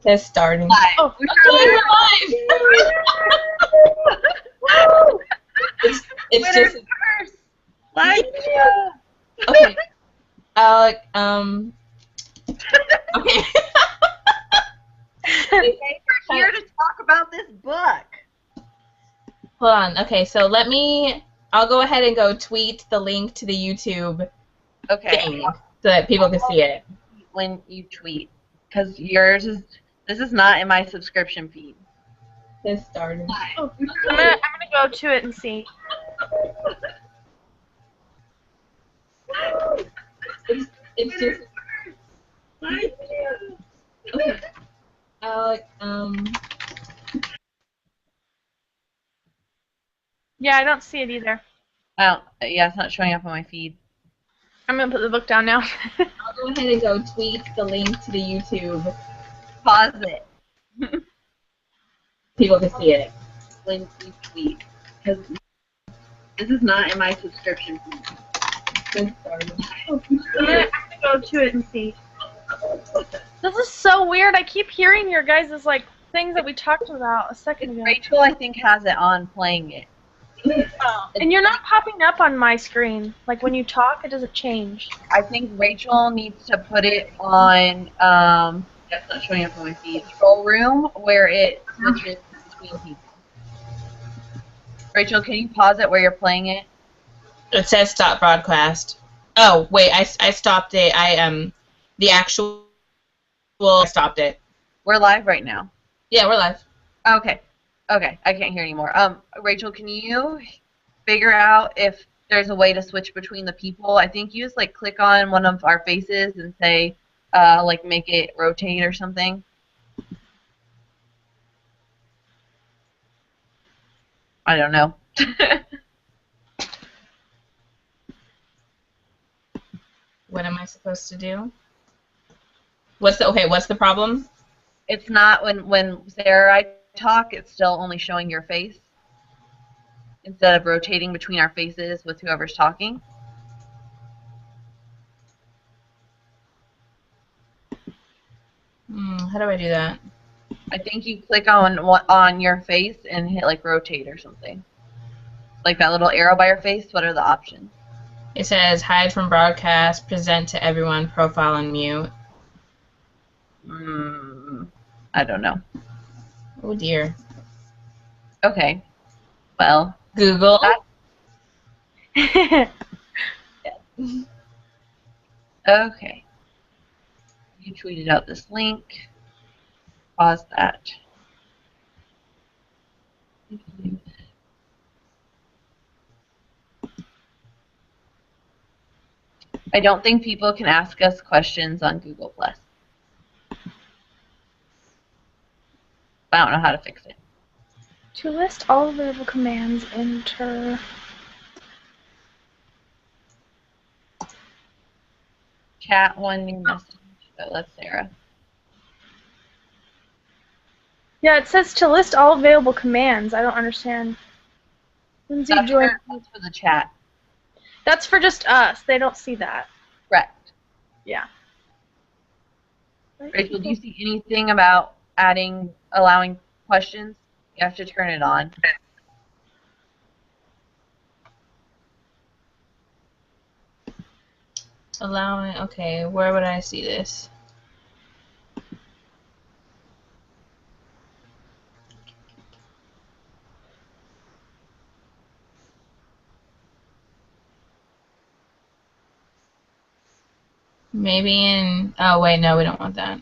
It's starting. Hi. Oh, Okay, we're live! it's just... First. Live show. Okay. Alec, okay. Okay, we're here to talk about this book. Hold on. Okay, so I'll go ahead and go tweet the link to the YouTube thing so that people can see it. When you tweet, because this is not in my subscription feed. It's starting. I'm gonna go to it and see. It's just... Okay. Alec, Yeah, I don't see it either. Yeah, it's not showing up on my feed. I'm gonna put the book down now. I'll go ahead and go tweet the link to the YouTube. Pause it. People can see it. When you tweet, because this is not in my subscription feed. It's starting. I'm gonna go to it and see. This is so weird. I keep hearing your guys' like things that we talked about a second ago. Rachel, I think, has it on playing it. Oh. And you're not popping up on my screen. Like when you talk, it doesn't change. I think Rachel needs to put it on, that's not showing up on my feed, control room, where it switches between people. Rachel, can you pause it where you're playing it? It says stop broadcast. Oh, wait, I stopped it. The actual... I stopped it. We're live right now. Yeah, we're live. Okay. Okay, I can't hear anymore. Rachel, can you figure out if there's a way to switch between the people? I think you just, like, click on one of our faces and say, like, make it rotate or something. I don't know. What am I supposed to do? What's the problem? It's not when Sarah and I talk, it's still only showing your face instead of rotating between our faces with whoever's talking. How do I do that? I think you click on your face and hit like rotate or something. Like that little arrow by your face. What are the options? It says hide from broadcast, present to everyone, profile and mute. I don't know. Oh dear. Okay. Well. Google. Okay. You tweeted out this link. Pause that. I don't think people can ask us questions on Google+. I don't know how to fix it. To list all available commands, enter. Chat one new message. Oh, that's Sarah. Yeah, it says to list all available commands. I don't understand. Lindsay joined. That's for the chat. That's for just us. They don't see that. Correct. Yeah. Rachel, do you see anything about allowing questions? You have to turn it on. Allowing, okay, where would I see this? Maybe in, oh wait, no, we don't want that.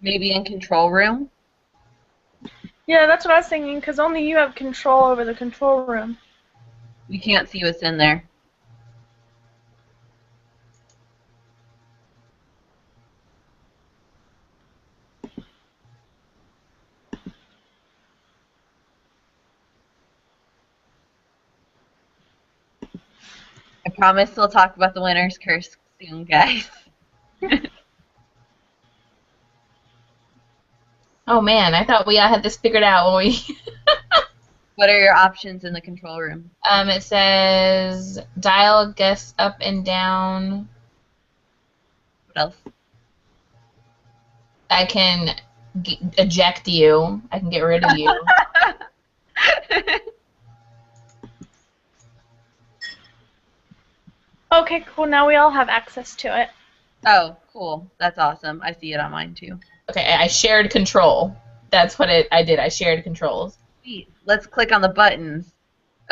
Maybe in control room? Yeah, that's what I was thinking, because only you have control over the control room. We can't see what's in there. I promise we'll talk about the winner's curse soon, guys. Oh man, I thought we all had this figured out when we... What are your options in the control room? It says dial guests up and down. What else? I can eject you. I can get rid of you. Okay, cool. Now we all have access to it. Oh, cool. That's awesome. I see it on mine too. Okay, I shared control. That's what I did. I shared controls. Sweet. Let's click on the buttons.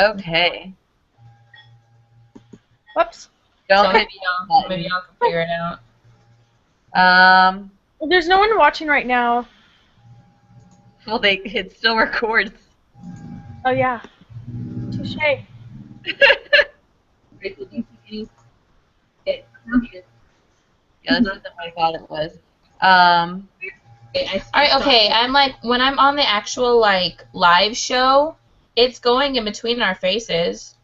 Okay. Whoops. Don't So hit maybe y'all can figure it out. There's no one watching right now. Well, it still records. Oh, yeah. Touche. Rachel, do you see any? Yeah, that's what I thought it was. Alright, okay, I'm like, when I'm on the actual, like, live show, it's going in between our faces.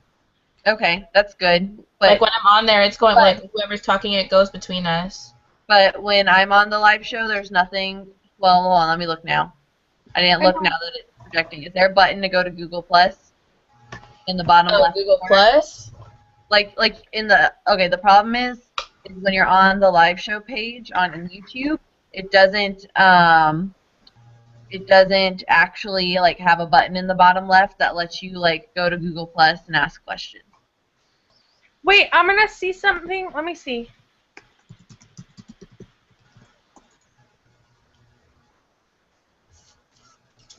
Okay, that's good. But like, when I'm on there, it's going, like, whoever's talking, it goes between us. But when I'm on the live show, there's nothing. Well, hold on, let me look now. I didn't look now that it's projecting. Is there a button to go to Google Plus in the bottom left? Google Plus? Like in the the problem is when you're on the live show page on YouTube, it doesn't actually like have a button in the bottom left that lets you like go to Google Plus and ask questions. Wait, I'm gonna see something. Let me see.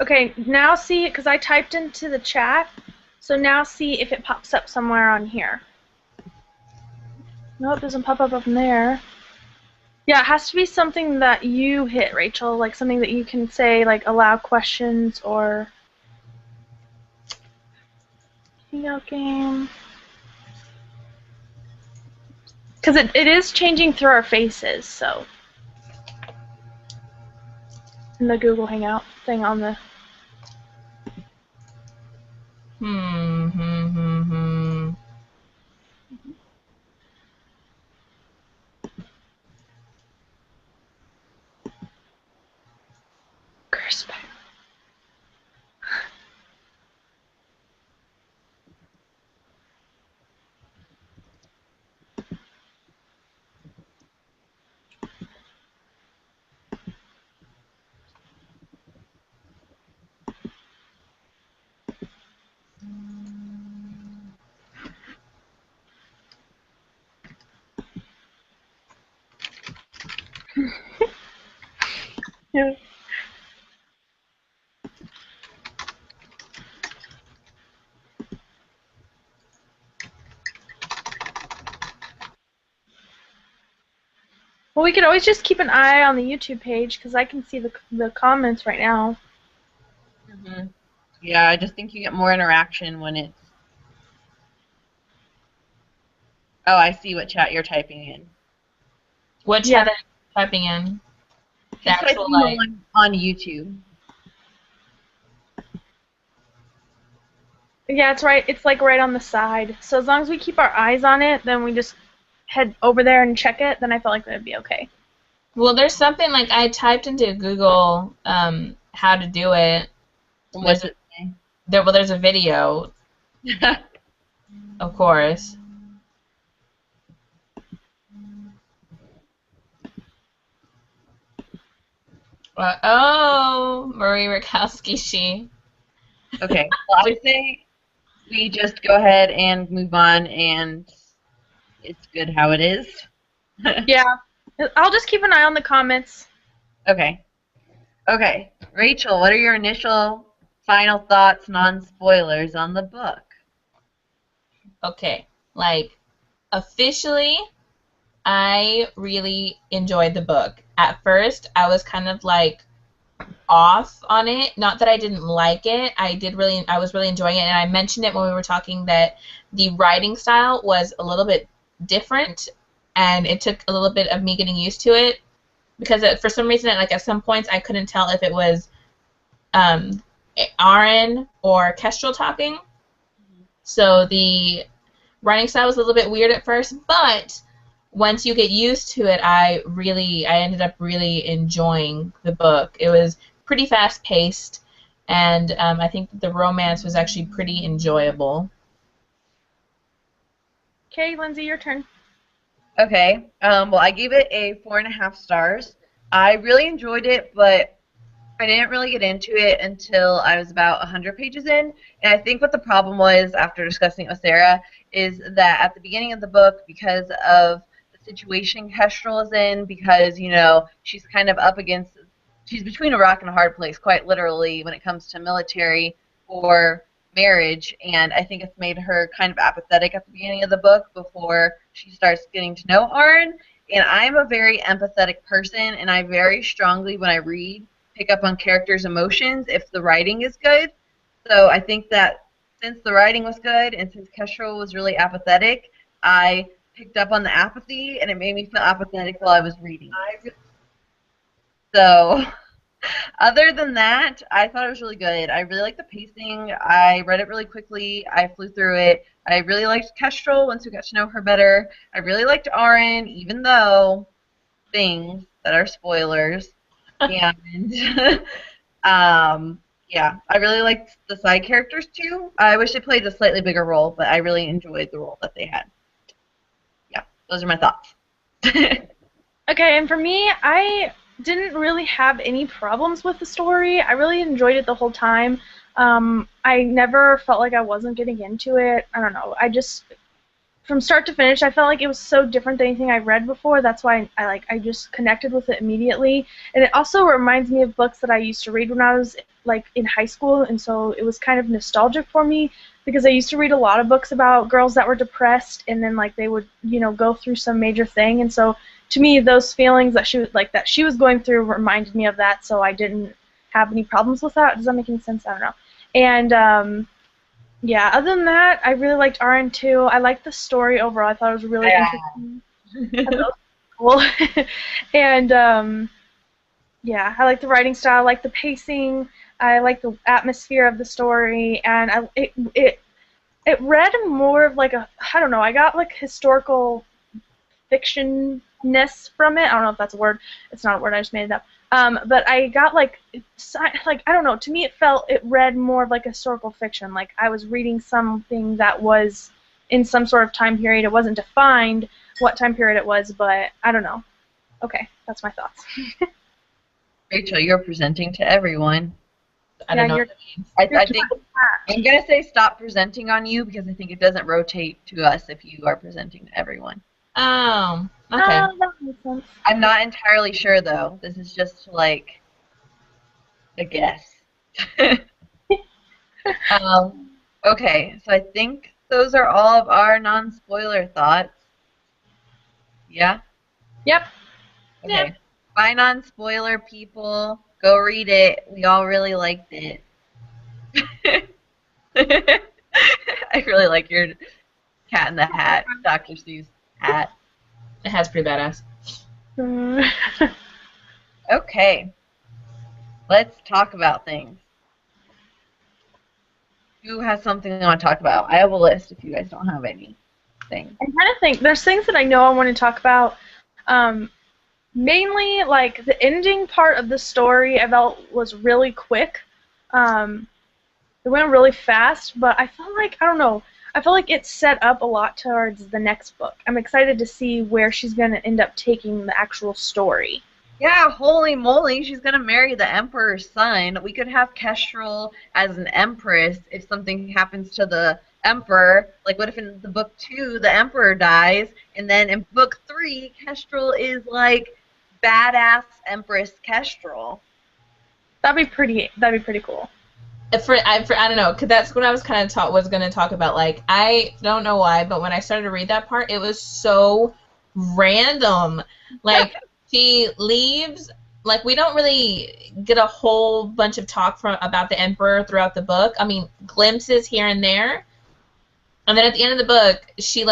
Okay, now see it because I typed into the chat. So now see if it pops up somewhere on here. No, it doesn't pop up in there. Yeah, it has to be something that you hit, Rachel, like something that you can say, like allow questions or hangout game. Because it is changing through our faces, so. In the Google Hangout thing on the. Curse. Yeah. Well, we could always just keep an eye on the YouTube page because I can see the comments right now. Mm-hmm. Yeah, I just think you get more interaction when it's. Oh, I see what chat you're typing in. What chat are you typing in? The actual, like, on YouTube. Yeah, it's right. It's like right on the side. So as long as we keep our eyes on it, then we just head over there and check it. Then I felt like that'd be okay. Well, there's something like I typed into Google how to do it. What's it say? There's a video, of course. Oh, Marie Rutkoski, she. Okay, well, I say we just go ahead and move on, and it's good how it is. Yeah, I'll just keep an eye on the comments. Okay. Okay, Rachel, what are your initial final thoughts, non-spoilers, on the book? Okay, like, officially, I really enjoyed the book. At first, I was kind of like off on it. Not that I didn't like it. I was really enjoying it, and I mentioned it when we were talking that the writing style was a little bit different, and it took a little bit of me getting used to it because for some reason, at some points, I couldn't tell if it was Aaron or Kestrel talking. So the writing style was a little bit weird at first, but once you get used to it, I ended up really enjoying the book. It was pretty fast-paced, and I think the romance was actually pretty enjoyable. Okay, Lindsay, your turn. Okay. Well, I gave it a 4.5 stars. I really enjoyed it, but I didn't really get into it until I was about 100 pages in. And I think what the problem was after discussing it with Sarah is that at the beginning of the book, because of the situation Kestrel is in, because, she's kind of she's between a rock and a hard place, quite literally, when it comes to military or marriage. And I think it's made her kind of apathetic at the beginning of the book before she starts getting to know Arn. And I'm a very empathetic person, and I very strongly, when I read, pick up on characters' emotions if the writing is good. So I think that since the writing was good and since Kestrel was really apathetic, I picked up on the apathy, and it made me feel apathetic while I was reading. So other than that, I thought it was really good. I really liked the pacing. I read it really quickly. I flew through it. I really liked Kestrel once we got to know her better. I really liked Arin, even though things that are spoilers. And yeah, I really liked the side characters too. I wish they played a slightly bigger role, but I really enjoyed the role that they had. Yeah, those are my thoughts. Okay, and for me, I didn't really have any problems with the story. I really enjoyed it the whole time. I never felt like I wasn't getting into it. I don't know. From start to finish, I felt like it was so different than anything I read before. That's why I just connected with it immediately. And it also reminds me of books that I used to read when I was in high school, and so it was kind of nostalgic for me because I used to read a lot of books about girls that were depressed, and then they would go through some major thing. And so to me, those feelings that she was going through reminded me of that. So I didn't have any problems with that. Does that make any sense? I don't know. And yeah, other than that, I really liked RN too. I liked the story overall. I thought it was really interesting. I thought it was cool. And yeah, I like the writing style, I like the pacing, I like the atmosphere of the story, and it read more of I don't know, I got historical fiction-ness from it. I don't know if that's a word. It's not a word, I just made it up. But I got I don't know, to me it read more of historical fiction. Like I was reading something that was in some sort of time period. It wasn't defined what time period it was, but I don't know. Okay, that's my thoughts. Rachel, you're presenting to everyone. I don't know what that means. I think I'm going to say stop presenting on you because I think it doesn't rotate to us if you are presenting to everyone. Oh, okay. That makes sense. I'm not entirely sure, though. This is just a guess. Okay, so I think those are all of our non-spoiler thoughts. Yeah? Yep. Okay. Yeah. Bye, non-spoiler people. Go read it. We all really liked it. I really like your Cat in the Hat, Dr. Seuss hat. It has pretty badass. Okay. Let's talk about things. Who has something they want to talk about? I have a list if you guys don't have anything. I'm trying to think. There's things that I know I want to talk about. Mainly, the ending part of the story I felt was really quick. It went really fast, but I felt I don't know, I feel like it set up a lot towards the next book. I'm excited to see where she's going to end up taking the actual story. Yeah, holy moly, she's going to marry the Emperor's son. We could have Kestrel as an empress if something happens to the Emperor. What if in the book 2 the Emperor dies, and then in book 3 Kestrel is badass Empress Kestrel? That'd be pretty cool. I don't know, because that's what I was going to talk about. I don't know why, but when I started to read that part, it was so random. She leaves. We don't really get a whole bunch of talk about the Emperor throughout the book. I mean, glimpses here and there. And then at the end of the book, she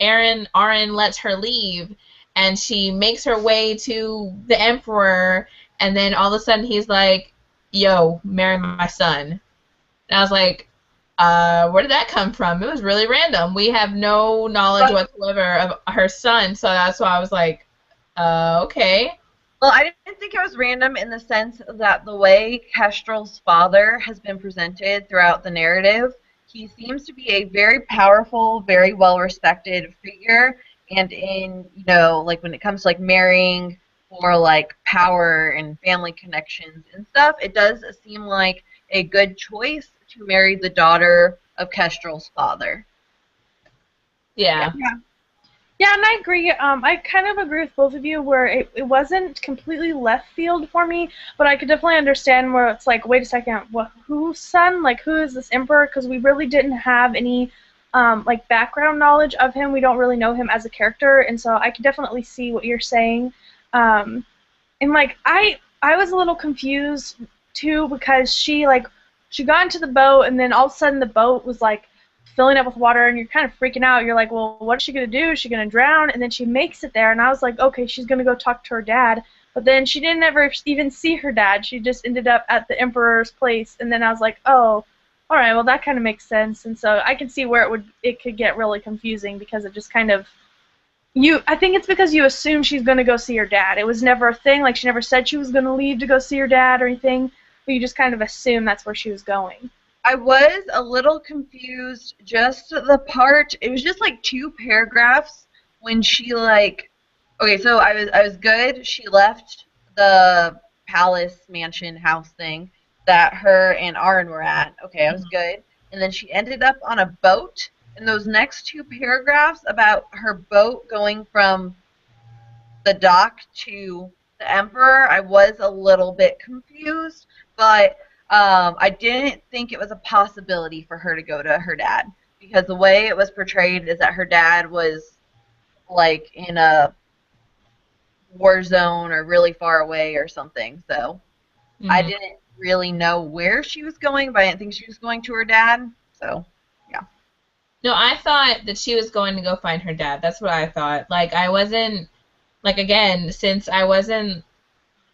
Arin lets her leave, and she makes her way to the Emperor, and then all of a sudden he's like, yo, marry my son. And I was like, where did that come from? It was really random. We have no knowledge whatsoever of her son, so that's why I was like, okay. Well, I didn't think it was random in the sense that the way Kestrel's father has been presented throughout the narrative, he seems to be a very powerful, very well-respected figure, and in, like when it comes to like marrying for like power and family connections and stuff, it does seem like a good choice to marry the daughter of Kestrel's father. Yeah. Yeah. Yeah, and I agree. I kind of agree with both of you where it wasn't completely left field for me, but I could definitely understand where it's like, wait a second, whose son? Like, who is this emperor? Because we really didn't have any like background knowledge of him. We don't really know him as a character, and so I can definitely see what you're saying. And like I was a little confused too because she got into the boat and then all of a sudden the boat was like filling up with water and you're kind of freaking out. You're like, well, what's she gonna do? Is she gonna drown? And then she makes it there and I was like, okay, she's gonna go talk to her dad. But then she didn't ever even see her dad. She just ended up at the emperor's place and then I was like, oh, all right, well that kind of makes sense. And so I can see where it could get really confusing because it just kind of I think it's because you assume she's going to go see her dad. It was never a thing. Like, she never said she was going to leave to go see her dad or anything, but you just kind of assume that's where she was going. I was a little confused just the part, it was just like 2 paragraphs when she like, okay, so I was good. She left the palace mansion house thing that her and Aaron were at. Okay, I was good. And then she ended up on a boat. And those next 2 paragraphs about her boat going from the dock to the Emperor, I was a little bit confused, but I didn't think it was a possibility for her to go to her dad because the way it was portrayed is that her dad was like in a war zone or really far away or something. So I didn't really know where she was going, but I didn't think she was going to her dad. So yeah. No, I thought that she was going to go find her dad. That's what I thought. Like, I wasn't, like, again, since I wasn't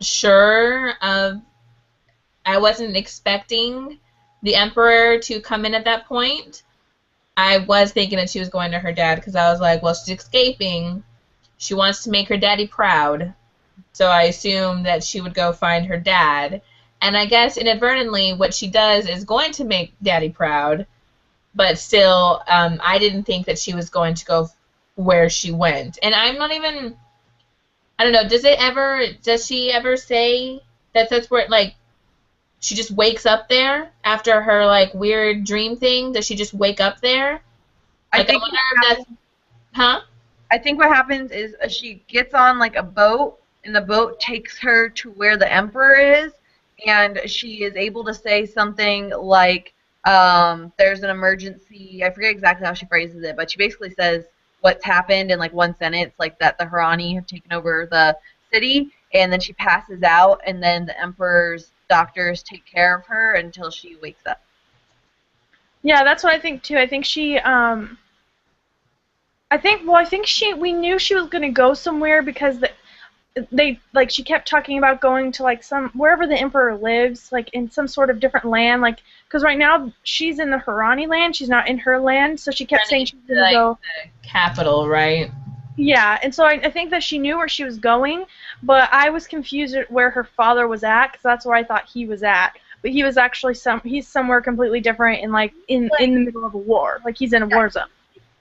sure of, I wasn't expecting the Emperor to come in at that point, I was thinking that she was going to her dad because I was like, well, she's escaping. She wants to make her daddy proud. So I assumed that she would go find her dad. And I guess inadvertently what she does is going to make daddy proud. But still, I didn't think that she was going to go where she went. And I'm not even, I don't know, does she ever say that that's where, like, she just wakes up there after her, like, weird dream thing? Does she just wake up there? I Like, think I wonder if that's, huh? I think what happens is she gets on, like, a boat, and the boat takes her to where the Emperor is, and she is able to say something like, there's an emergency. I forget exactly how she phrases it, but she basically says what's happened in like one sentence, like that the Harani have taken over the city, and then she passes out, and then the Emperor's doctors take care of her until she wakes up. Yeah, that's what I think too. I think we knew she was gonna go somewhere because she kept talking about going to like wherever the Emperor lives, like in some sort of different land, like because right now she's in the Harani land, she's not in her land, so she kept saying she's gonna go the capital, right? Yeah, and so I think that she knew where she was going, but I was confused at where her father was at because that's where I thought he was at. But he was actually he's somewhere completely different in in the middle of a war, like he's in a war zone.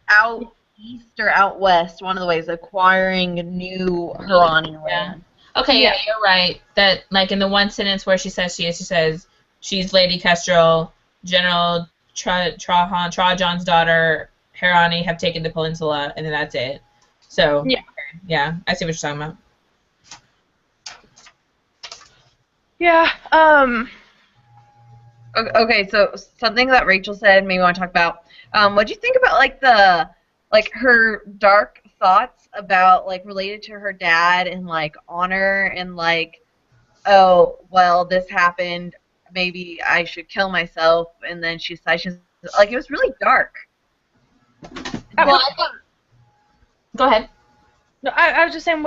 Out east or out west, one of the ways, acquiring new Harani land. Okay, yeah, you're right. That, like, in the one sentence where she says she's Lady Kestrel, General Trajan's daughter, Harani have taken the peninsula, and then that's it. So, yeah, I see what you're talking about. Yeah, Okay, so something that Rachel said maybe want to talk about. What do you think about her dark thoughts about related to her dad and honor and oh well this happened, maybe I should kill myself, and then she decides it was really dark. Well, go ahead. No, I was just saying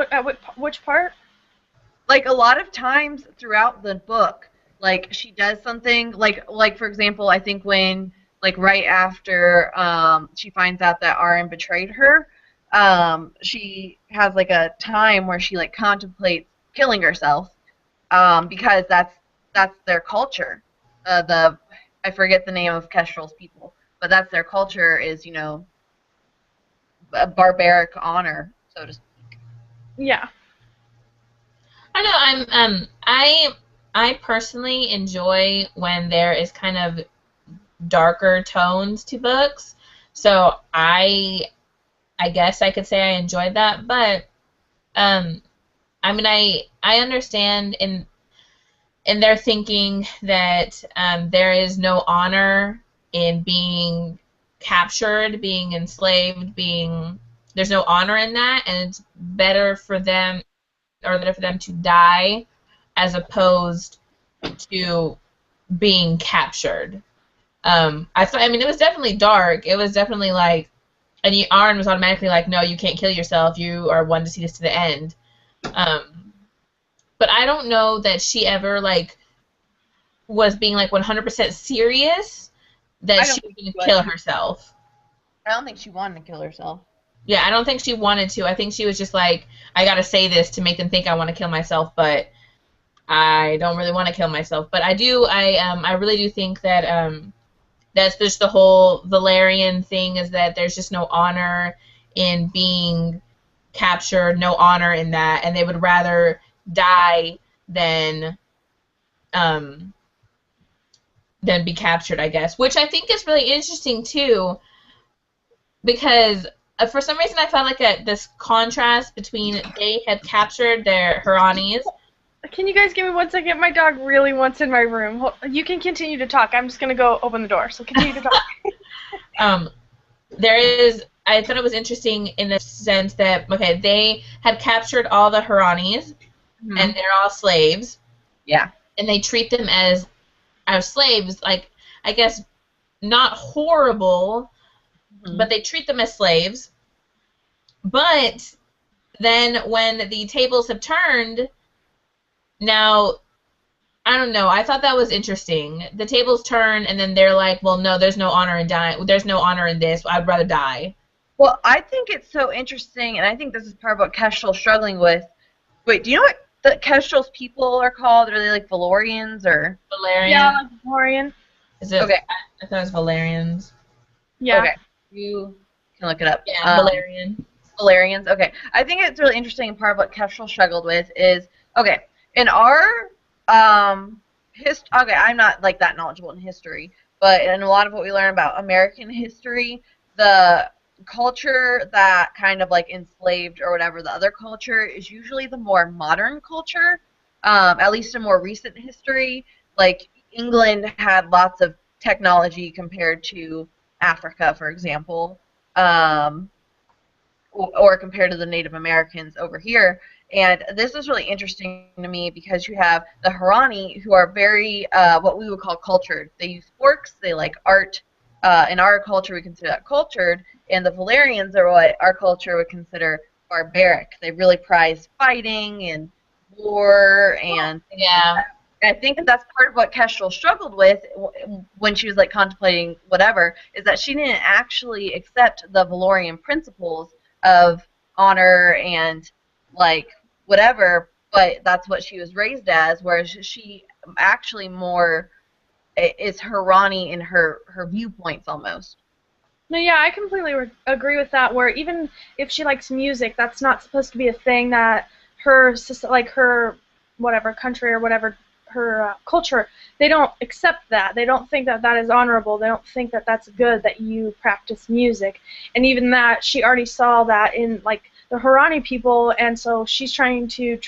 which part? A lot of times throughout the book, she does something like for example, I think when right after she finds out that Aaron betrayed her, she has a time where she contemplates killing herself, because that's their culture. I forget the name of Kestrel's people, but that's their culture, is, a barbaric honor, so to speak. Yeah. I know I personally enjoy when there is kind of darker tones to books. So I guess I could say I enjoyed that, but um I mean I understand in their thinking that there is no honor in being captured, being enslaved, being there's no honor in that, and it's better for them or better for them to die as opposed to being captured. I mean, it was definitely dark. It was definitely like, and Aaron was automatically like, no, you can't kill yourself. You are one to see this to the end. But I don't know that she ever like was being like 100% serious that she was going to kill herself. I don't think she wanted to kill herself. Yeah, I don't think she wanted to. I think she was just like, I got to say this to make them think I want to kill myself, but I don't really want to kill myself. But I do. I really do think that that's just the whole Valerian thing, is that there's just no honor in being captured, no honor in that, and they would rather die than be captured, I guess. Which I think is really interesting too, because for some reason I found like this contrast between they had captured their Huranis. Can you guys give me 1 second? My dog really wants in my room. You can continue to talk. I'm just going to go open the door, so continue to talk. I thought it was interesting in the sense that, okay, they had captured all the Huranis, and they're all slaves. Yeah. And they treat them as slaves, like, I guess, not horrible, but they treat them as slaves. But then when the tables have turned, now, I don't know. I thought that was interesting. The tables turn, and then they're like, well, no, there's no honor in dying. There's no honor in this. I'd rather die. Well, I think it's so interesting, and I think this is part of what Kestrel's struggling with. Wait, do you know what the Kestrel's people are called? Are they like Valorians or? Valerian? Yeah, like Valorian. Is it? Okay. I thought it was Valerians. Yeah. Okay. You can look it up. Yeah, Valerian. Valerians. Okay. I think it's really interesting, and part of what Kestrel struggled with is, okay, in our okay, I'm not like that knowledgeable in history, but in a lot of what we learn about American history, the culture that kind of like enslaved or whatever the other culture is usually the more modern culture, at least in more recent history. Like England had lots of technology compared to Africa, for example, or compared to the Native Americans over here. And this is really interesting to me because you have the Hurani, who are very, what we would call cultured. They use forks, they like art. In our culture, we consider that cultured. And the Valerians are what our culture would consider barbaric. They really prize fighting and war and things like that. And I think that's part of what Kestrel struggled with when she was like contemplating whatever, is that she didn't actually accept the Valorian principles of honor and like whatever, but that's what she was raised as, whereas she actually more is Hurani in her viewpoints almost. No, yeah, I completely agree with that, where even if she likes music, that's not supposed to be a thing that her, like her, whatever, country or whatever, her culture, they don't accept that. They don't think that that is honorable. They don't think that that's good that you practice music. And even that, she already saw that in, like, the Hurani people, and so she's trying to,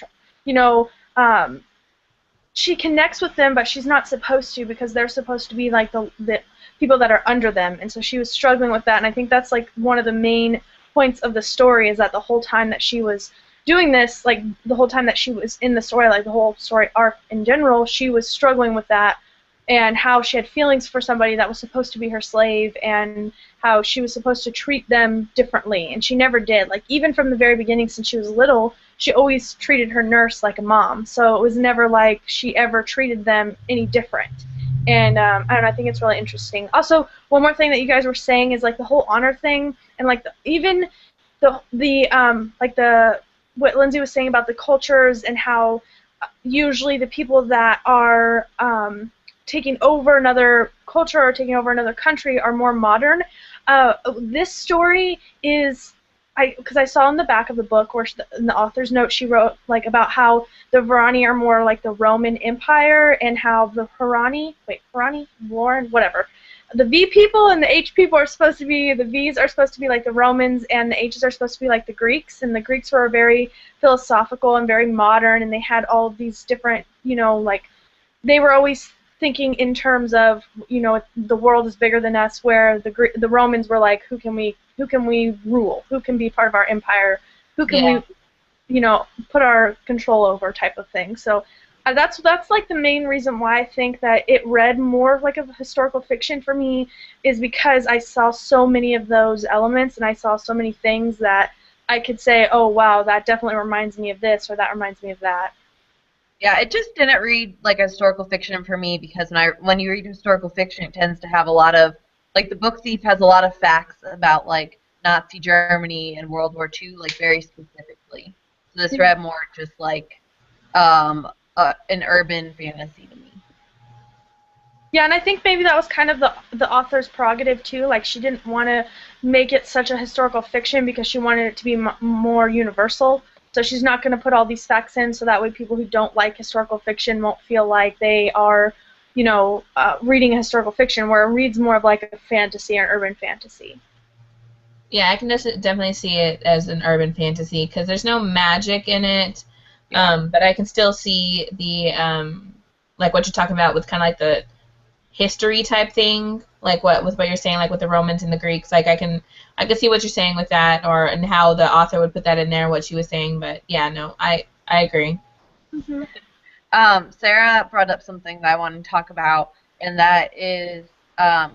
she connects with them, but she's not supposed to, because they're supposed to be like the people that are under them, and so she was struggling with that, and I think that's like one of the main points of the story, is that the whole time that she was doing this, like the whole time that she was in the story, like the whole story arc in general, she was struggling with that, and how she had feelings for somebody that was supposed to be her slave, and how she was supposed to treat them differently, and she never did. Like, even from the very beginning, since she was little, she always treated her nurse like a mom, so it was never like she ever treated them any different. And I don't know, I think it's really interesting. Also, one more thing that you guys were saying is like the whole honor thing, and like even the what Lindsay was saying about the cultures and how usually the people that are taking over another culture or taking over another country are more modern. This story is, because I saw in the back of the book where in the author's note she wrote like about how the Varani are more like the Roman Empire and how the Lauren, whatever. The V people and the H people are supposed to be, the V's are supposed to be like the Romans and the H's are supposed to be like the Greeks, and the Greeks were very philosophical and very modern, and they had all of these different, like they were always thinking in terms of, the world is bigger than us, where the Romans were like, who can we rule? Who can be part of our empire? Who can we, put our control over type of thing. So that's like the main reason why I think that it read more like a historical fiction for me, is because I saw so many of those elements and I saw so many things that I could say, oh wow, that definitely reminds me of this or that reminds me of that. Yeah, it just didn't read like a historical fiction for me, because when you read historical fiction, it tends to have a lot of, like, The Book Thief has a lot of facts about like Nazi Germany and World War II, like very specifically. So this read more just like an urban fantasy to me. Yeah, and I think maybe that was kind of the author's prerogative too. Like, she didn't want to make it such a historical fiction because she wanted it to be more universal. So she's not going to put all these facts in, so that way people who don't like historical fiction won't feel like they are, reading a historical fiction, where it reads more of like a fantasy or urban fantasy. Yeah, I can just definitely see it as an urban fantasy because there's no magic in it, but I can still see the like what you're talking about with kind of like the history type thing, like what you're saying, like with the Romans and the Greeks. Like I can see what you're saying with that, and how the author would put that in there, what she was saying. But yeah, no, I agree. Mm-hmm. Sarah brought up something that I want to talk about, and that is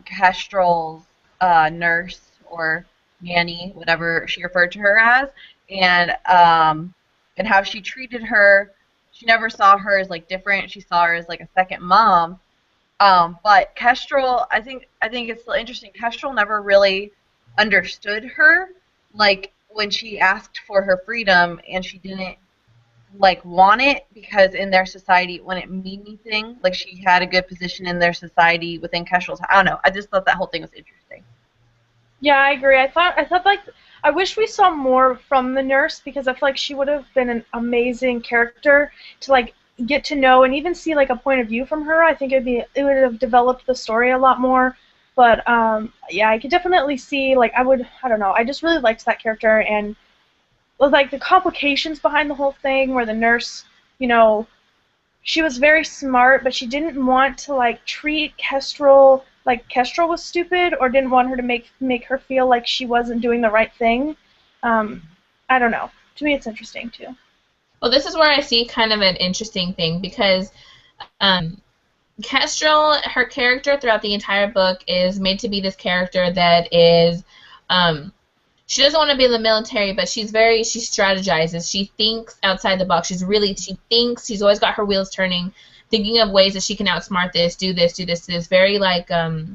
Kestrel's nurse or nanny, whatever she referred to her as, and how she treated her. She never saw her as like different. She saw her as like a second mom. But Kestrel, I think it's still interesting. Kestrel never really understood her. Like when she asked for her freedom and she didn't like want it, because in their society it wouldn't mean anything. Like she had a good position in their society within Kestrel's. I don't know. I just thought that whole thing was interesting. Yeah, I agree. I thought like, I wish we saw more from the nurse, because I feel like she would have been an amazing character to like get to know and even see like a point of view from her. I think it would have developed the story a lot more. But yeah, I could definitely see like I don't know. I just really liked that character, and like the complications behind the whole thing, where the nurse, she was very smart, but she didn't want to like treat Kestrel like Kestrel was stupid, or didn't want her to make her feel like she wasn't doing the right thing. I don't know. To me, it's interesting too. Well, this is where I see kind of an interesting thing, because Kestrel, her character throughout the entire book is made to be this character that is, she doesn't want to be in the military, but she strategizes. She thinks outside the box. She thinks, she's always got her wheels turning, thinking of ways that she can outsmart this, do this. Very like, I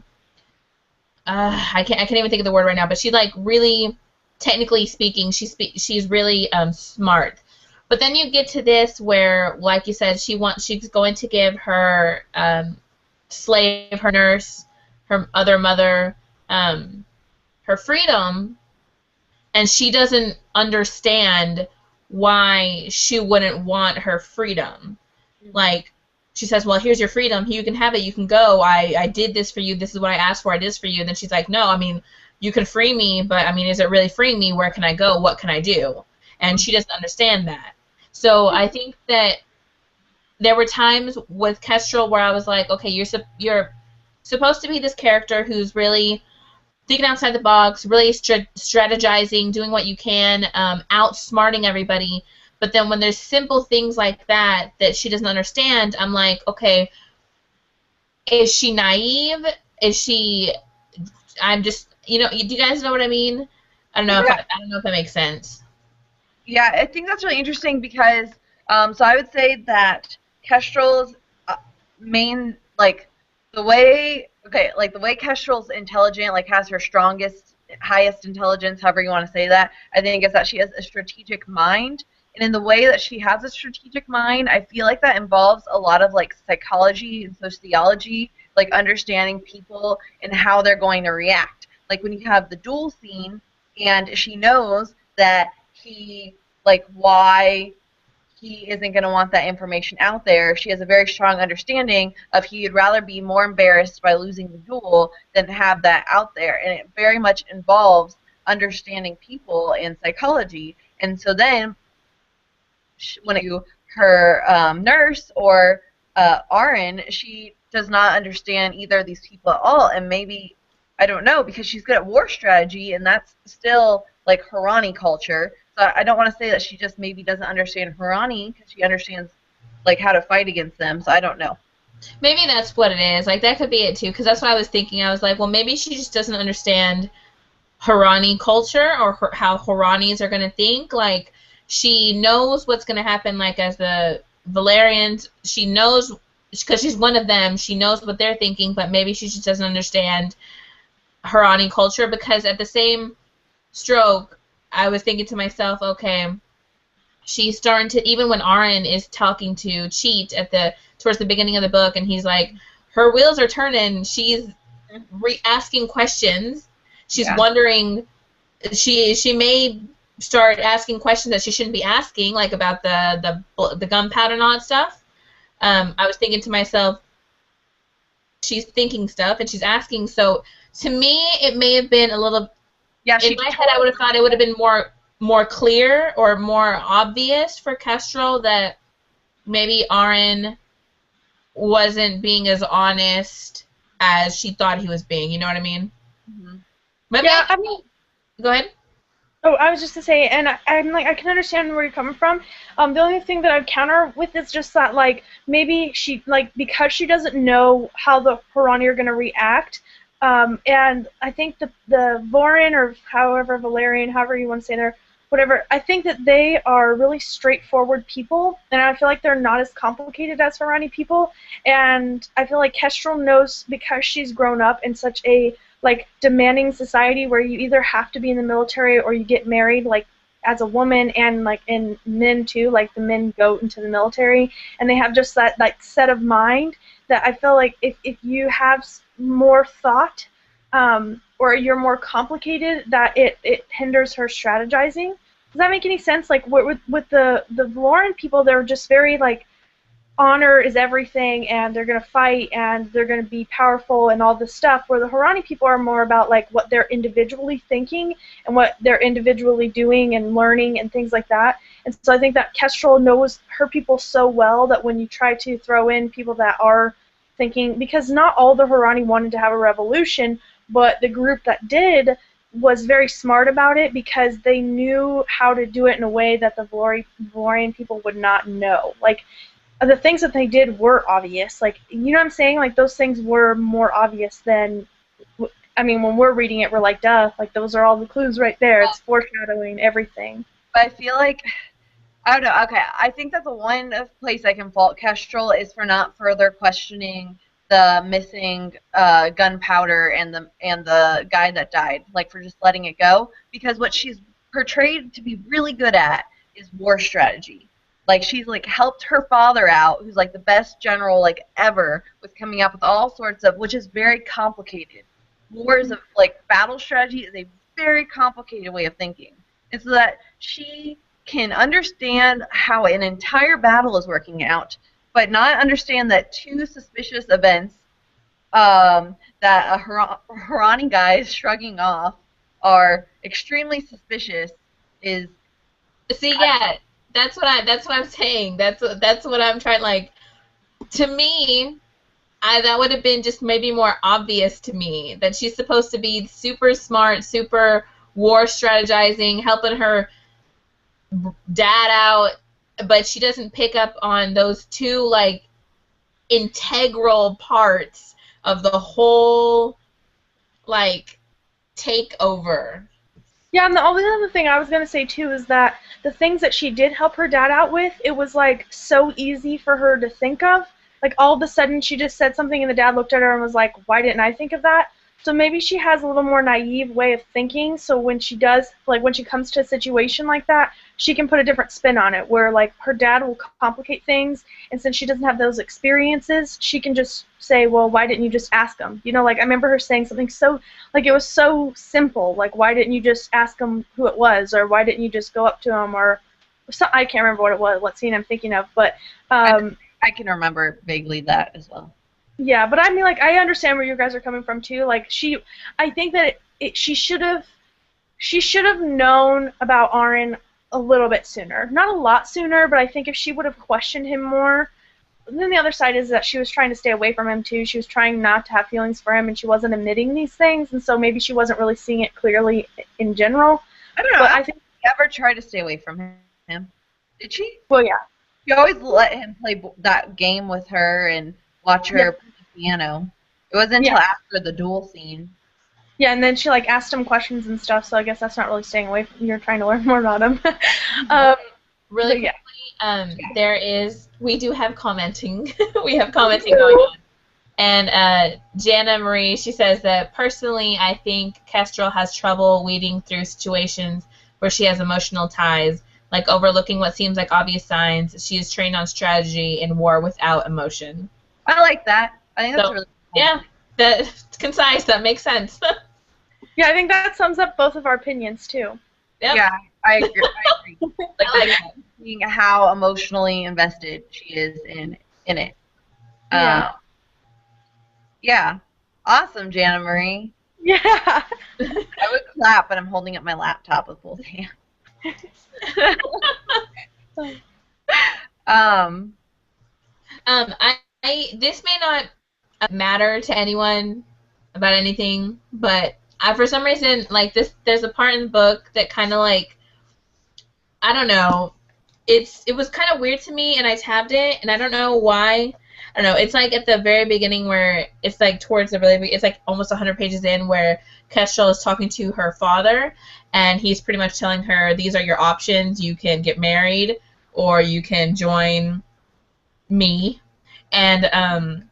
can't even think of the word right now, but she like really, technically speaking, she's really smart. But then you get to this where, like you said, she's going to give her slave, her nurse, her other mother, her freedom, and she doesn't understand why she wouldn't want her freedom. Like, she says, well, here's your freedom. You can have it. You can go. I did this for you. This is what I asked for. I did this for you. And then she's like, no, I mean, you can free me, but, I mean, is it really freeing me? Where can I go? What can I do? And she doesn't understand that. So I think that there were times with Kestrel where I was like, okay, you're supposed to be this character who's really thinking outside the box, really strategizing, doing what you can, outsmarting everybody. But then when there's simple things like that she doesn't understand, I'm like, okay, is she naive? Is she? I'm just, do you guys know what I mean? I don't know if that makes sense. Yeah, I think that's really interesting because, so I would say that Kestrel's main, like, the way Kestrel's intelligent, like, has her strongest, highest intelligence, however you want to say that, I think is that she has a strategic mind, And in the way that she has a strategic mind, I feel like that involves a lot of like psychology and sociology, like understanding people and how they're going to react. Like when you have the duel scene and she knows that why he isn't going to want that information out there. She has a very strong understanding of he'd rather be more embarrassed by losing the duel than have that out there. And it very much involves understanding people and psychology. And so then when you her nurse or RN, she does not understand either of these people at all. And maybe, I don't know, because she's good at war strategy, and that's still like Harani culture. So I don't want to say that she just maybe doesn't understand Harani because she understands like how to fight against them. So I don't know. Maybe that's what it is. Like that could be it too, because that's what I was thinking. I was like, well, maybe she just doesn't understand Harani culture or how Haranis are going to think. Like she knows what's going to happen. Like as the Valerians, she knows because she's one of them. She knows what they're thinking, but maybe she just doesn't understand Harani culture because at the same stroke, I was thinking to myself, okay, she's starting to, even when Aaron is talking to Cheat towards the beginning of the book, and he's like, her wheels are turning, she's asking questions, she's wondering, she may start asking questions that she shouldn't be asking, like about the gunpowder and all that stuff. I was thinking to myself, she's thinking stuff, and she's asking, so to me, it may have been a little... Yeah, in my head, I would have thought it would have been more clear or more obvious for Kestrel that maybe Aaron wasn't being as honest as she thought he was being. You know what I mean? Mm-hmm. Maybe I mean, go ahead. Oh, I was just to say, and I'm like, I can understand where you're coming from. The only thing that I'd counter with is just that, like, maybe she, like, because she doesn't know how the Harani are going to react. And I think the Vorin, or however Valerian, however you want to say there, whatever, I think that they are really straightforward people, and I feel like they're not as complicated as Harani people. And I feel like Kestrel knows, because she's grown up in such a like demanding society where you either have to be in the military or you get married, like as a woman, and like in men too, like the men go into the military, and they have just that like set of mind that I feel like if you have more thought, or you're more complicated, that it hinders her strategizing. Does that make any sense? Like with the Lauren people, they're just very like, honor is everything, and they're going to fight, and they're going to be powerful and all this stuff, where the Harani people are more about like what they're individually thinking and what they're individually doing and learning and things like that. And so I think that Kestrel knows her people so well that when you try to throw in people that are thinking, because not all the Harani wanted to have a revolution, but the group that did was very smart about it because they knew how to do it in a way that the Valorian people would not know. Like, the things that they did were obvious. Like, you know what I'm saying? Like, those things were more obvious than, I mean, when we're reading it, we're like, duh, like, those are all the clues right there. It's foreshadowing everything. But I feel like, I don't know, okay, I think that the one place I can fault Kestrel is for not further questioning the missing gunpowder and the guy that died, like, for just letting it go, because what she's portrayed to be really good at is war strategy. Like, she's, like, helped her father out, who's, like, the best general, like, ever, with coming up with all sorts of, which is very complicated. Wars of, like, battle strategy is a very complicated way of thinking. And so that she can understand how an entire battle is working out, but not understand that two suspicious events that a Harani guy is shrugging off are extremely suspicious is... See, yeah. That's what I'm saying. That's what I'm trying, like, to me, that would have been just maybe more obvious to me that she's supposed to be super smart, super war strategizing, helping her dad out, but she doesn't pick up on those two, like, integral parts of the whole, like, takeover. Yeah, and the only other thing I was going to say, too, is that the things that she did help her dad out with, it was, like, so easy for her to think of. Like, all of a sudden, she just said something, and the dad looked at her and was like, why didn't I think of that? So maybe she has a little more naive way of thinking, so when she does, like when she comes to a situation like that, she can put a different spin on it, where like her dad will complicate things, and since she doesn't have those experiences, she can just say, well, why didn't you just ask him? You know, like I remember her saying something so, like it was so simple, like why didn't you just ask him who it was, or why didn't you just go up to him, or so, I can't remember what it was, what scene I'm thinking of, but I can remember vaguely that as well. yeah, but I mean, like, I understand where you guys are coming from too. Like, I think that she should have known about Aaron a little bit sooner. Not a lot sooner, but I think if she would have questioned him more. Then the other side is that she was trying to stay away from him too. She was trying not to have feelings for him, and she wasn't admitting these things, and so maybe she wasn't really seeing it clearly in general. I don't know. But I think she ever tried to stay away from him. Did she? Well, yeah. She always let him play that game with her and watch her play the piano. It wasn't until after the duel scene. Yeah, and then she like asked him questions and stuff. So I guess that's not really staying away from. You're trying to learn more about him. Really quickly, we do have commenting. We have commenting going on. And Jana Marie, she says that personally, I think Kestrel has trouble weeding through situations where she has emotional ties, like overlooking what seems like obvious signs. She is trained on strategy in war without emotion. I like that. I think that's really cool. Yeah, that's concise. That makes sense. Yeah, I think that sums up both of our opinions too. Yep. Yeah, I agree. I like seeing how emotionally invested she is in it. Yeah. Awesome, Jana Marie. Yeah. I would clap, but I'm holding up my laptop with both hands. This may not matter to anyone about anything, but for some reason, like there's a part in the book that kind of like, I don't know, it was kind of weird to me, and I tabbed it, and I don't know why. I don't know. It's like at the very beginning where it's like towards the it's like almost 100 pages in where Kestrel is talking to her father, and he's pretty much telling her these are your options. You can get married, or you can join me, and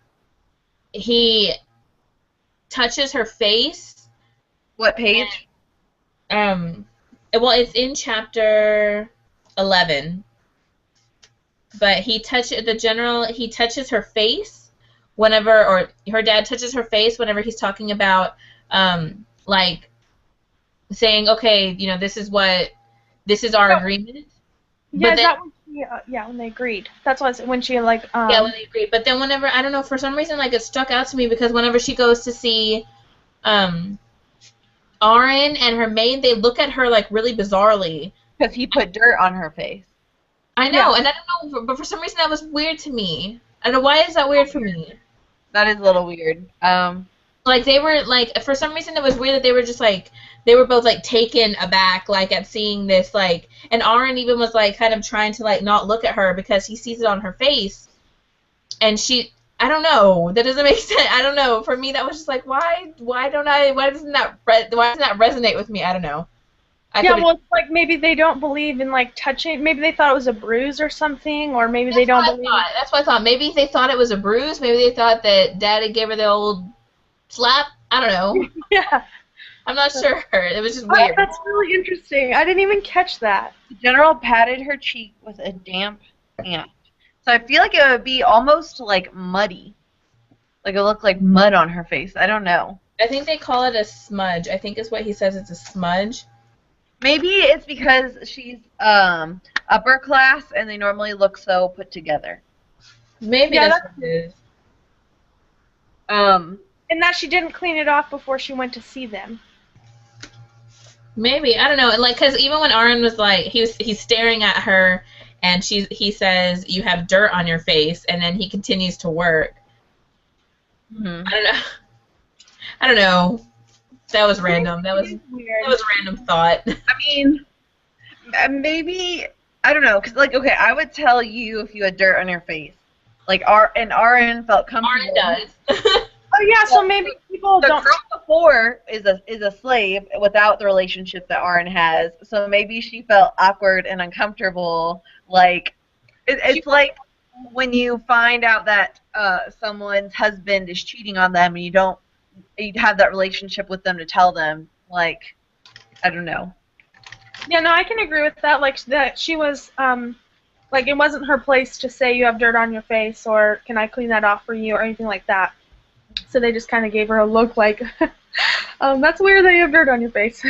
he touches her face. What page? Well, it's in chapter 11. But he touches her face whenever, or her dad touches her face whenever he's talking about, like, saying, okay, you know, this is our agreement. Yeah, is that when when they agreed? That's why when she like. Yeah, when they agreed. But then whenever, I don't know, for some reason, like, it stuck out to me because whenever she goes to see, Aaron and her maid, they look at her like really bizarrely. Because he put dirt on her face. I know, and I don't know, but for some reason that was weird to me. I don't know, why is that weird for me? That is a little weird. Like, they were, like, for some reason it was weird that they were just, like, they were both, like, taken aback, like, at seeing this, like, and Aaron even was, like, kind of trying to, like, not look at her because he sees it on her face, and I don't know, that doesn't make sense, I don't know, for me that was just, like, why doesn't that resonate with me, I don't know. Well, it's like maybe they don't believe in like touching. Maybe they thought it was a bruise or something, or maybe they don't believe. That's what I thought. Maybe they thought it was a bruise. Maybe they thought that Daddy gave her the old slap. I don't know. Yeah. I'm not sure. It was just weird. That's really interesting. I didn't even catch that. The general patted her cheek with a damp hand. So I feel like it would be almost like muddy. Like it looked like mud on her face. I don't know. I think they call it a smudge. I think is what he says. It's a smudge. Maybe it's because she's upper class and they normally look so put together. Maybe that's what it is. And that she didn't clean it off before she went to see them. Maybe, I don't know. Like, because even when Aaron was like, he's staring at her, and he says, "You have dirt on your face," and then he continues to work. Mm-hmm. I don't know. That was random. That was weird. That was a random thought. I mean, maybe, I don't know, because, like, okay, I would tell you if you had dirt on your face. Like, Aaron felt comfortable. Aaron does. Oh, yeah, so maybe people don't... The girl before is a slave without the relationship that Aaron has, so maybe she felt awkward and uncomfortable. Like, it's like when you find out that someone's husband is cheating on them and you don't you'd have that relationship with them to tell them, like, I don't know. Yeah, no, I can agree with that. Like that, she was like it wasn't her place to say you have dirt on your face or can I clean that off for you or anything like that. So they just kind of gave her a look like, that's weird that you have dirt on your face.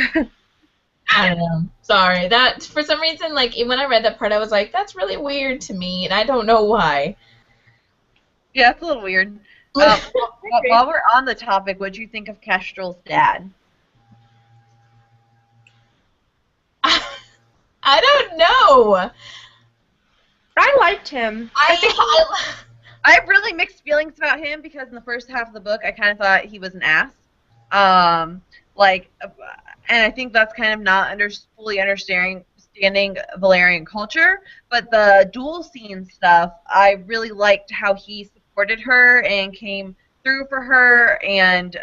I don't know. Sorry. That, for some reason, like, when I read that part, I was like, that's really weird to me, and I don't know why. Yeah, it's a little weird. While we're on the topic, what do you think of Kestrel's dad? I don't know. I liked him. I have really mixed feelings about him because in the first half of the book, I kind of thought he was an ass. And I think that's kind of not fully understanding Valerian culture. But the duel scene stuff, I really liked how he supported her and came through for her and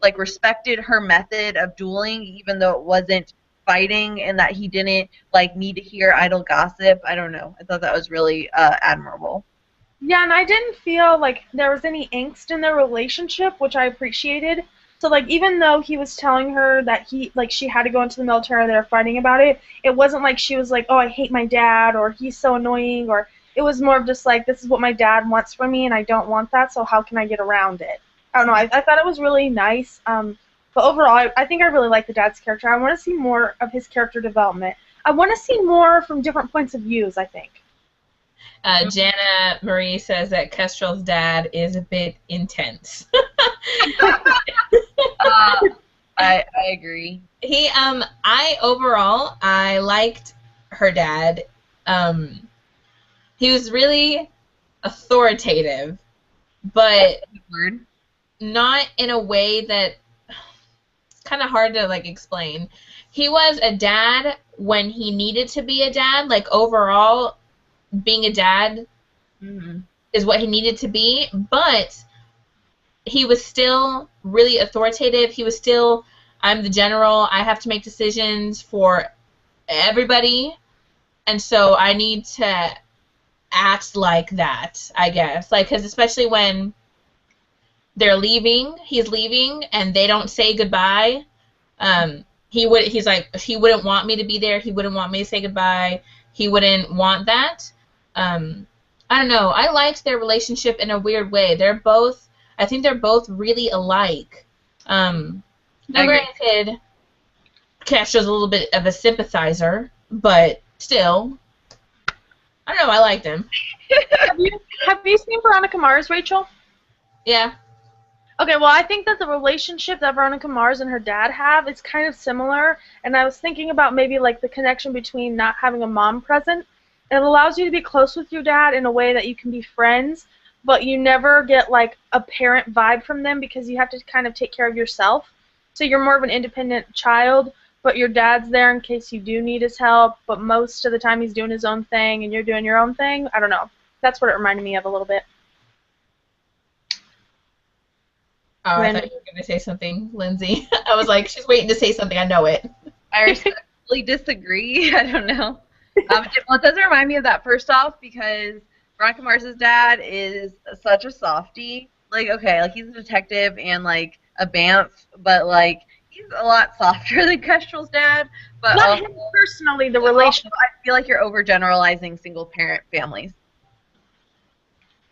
like respected her method of dueling, even though it wasn't fighting, and that he didn't like need to hear idle gossip. I don't know. I thought that was really admirable. Yeah, and I didn't feel like there was any angst in their relationship, which I appreciated. So like even though he was telling her that she had to go into the military, they were fighting about it, it wasn't like she was like, "Oh, I hate my dad," or "He's so annoying," or it was more of just like, "This is what my dad wants from me and I don't want that, so how can I get around it?" I don't know. I thought it was really nice. But overall, I think I really like the dad's character. I want to see more of his character development. I want to see more from different points of views, I think. Jana Marie says that Kestrel's dad is a bit intense. I agree. I liked her dad. He was really authoritative, but not in a way that it's kind of hard to like explain. He was a dad when he needed to be a dad. Like overall, being a dad is what he needed to be, but he was still really authoritative. He was still, I'm the general, I have to make decisions for everybody, and so I need to act like that, I guess. Like, because especially when he's leaving, and they don't say goodbye, he wouldn't want me to be there, he wouldn't want me to say goodbye, he wouldn't want that. I don't know. I liked their relationship in a weird way. I think they're both really alike. Granted, Castro's a little bit of a sympathizer, but still, I don't know. I liked him. Have you seen Veronica Mars, Rachel? Yeah. Okay, well, I think that the relationship that Veronica Mars and her dad have is kind of similar, and I was thinking about maybe like the connection between not having a mom present. It allows you to be close with your dad in a way that you can be friends, but you never get like a parent vibe from them because you have to kind of take care of yourself. So you're more of an independent child, but your dad's there in case you do need his help, but most of the time he's doing his own thing and you're doing your own thing. I don't know. That's what it reminded me of a little bit. Oh, I thought you were going to say something, Lindsay. I was like, she's waiting to say something. I know it. I respectfully disagree. I don't know. Well, it does remind me of that first off because Veronica Mars's dad is such a softie. Like, okay, like he's a detective and like a Banff, but like he's a lot softer than Kestrel's dad. But not him personally, the relationship. I feel like you're overgeneralizing single parent families.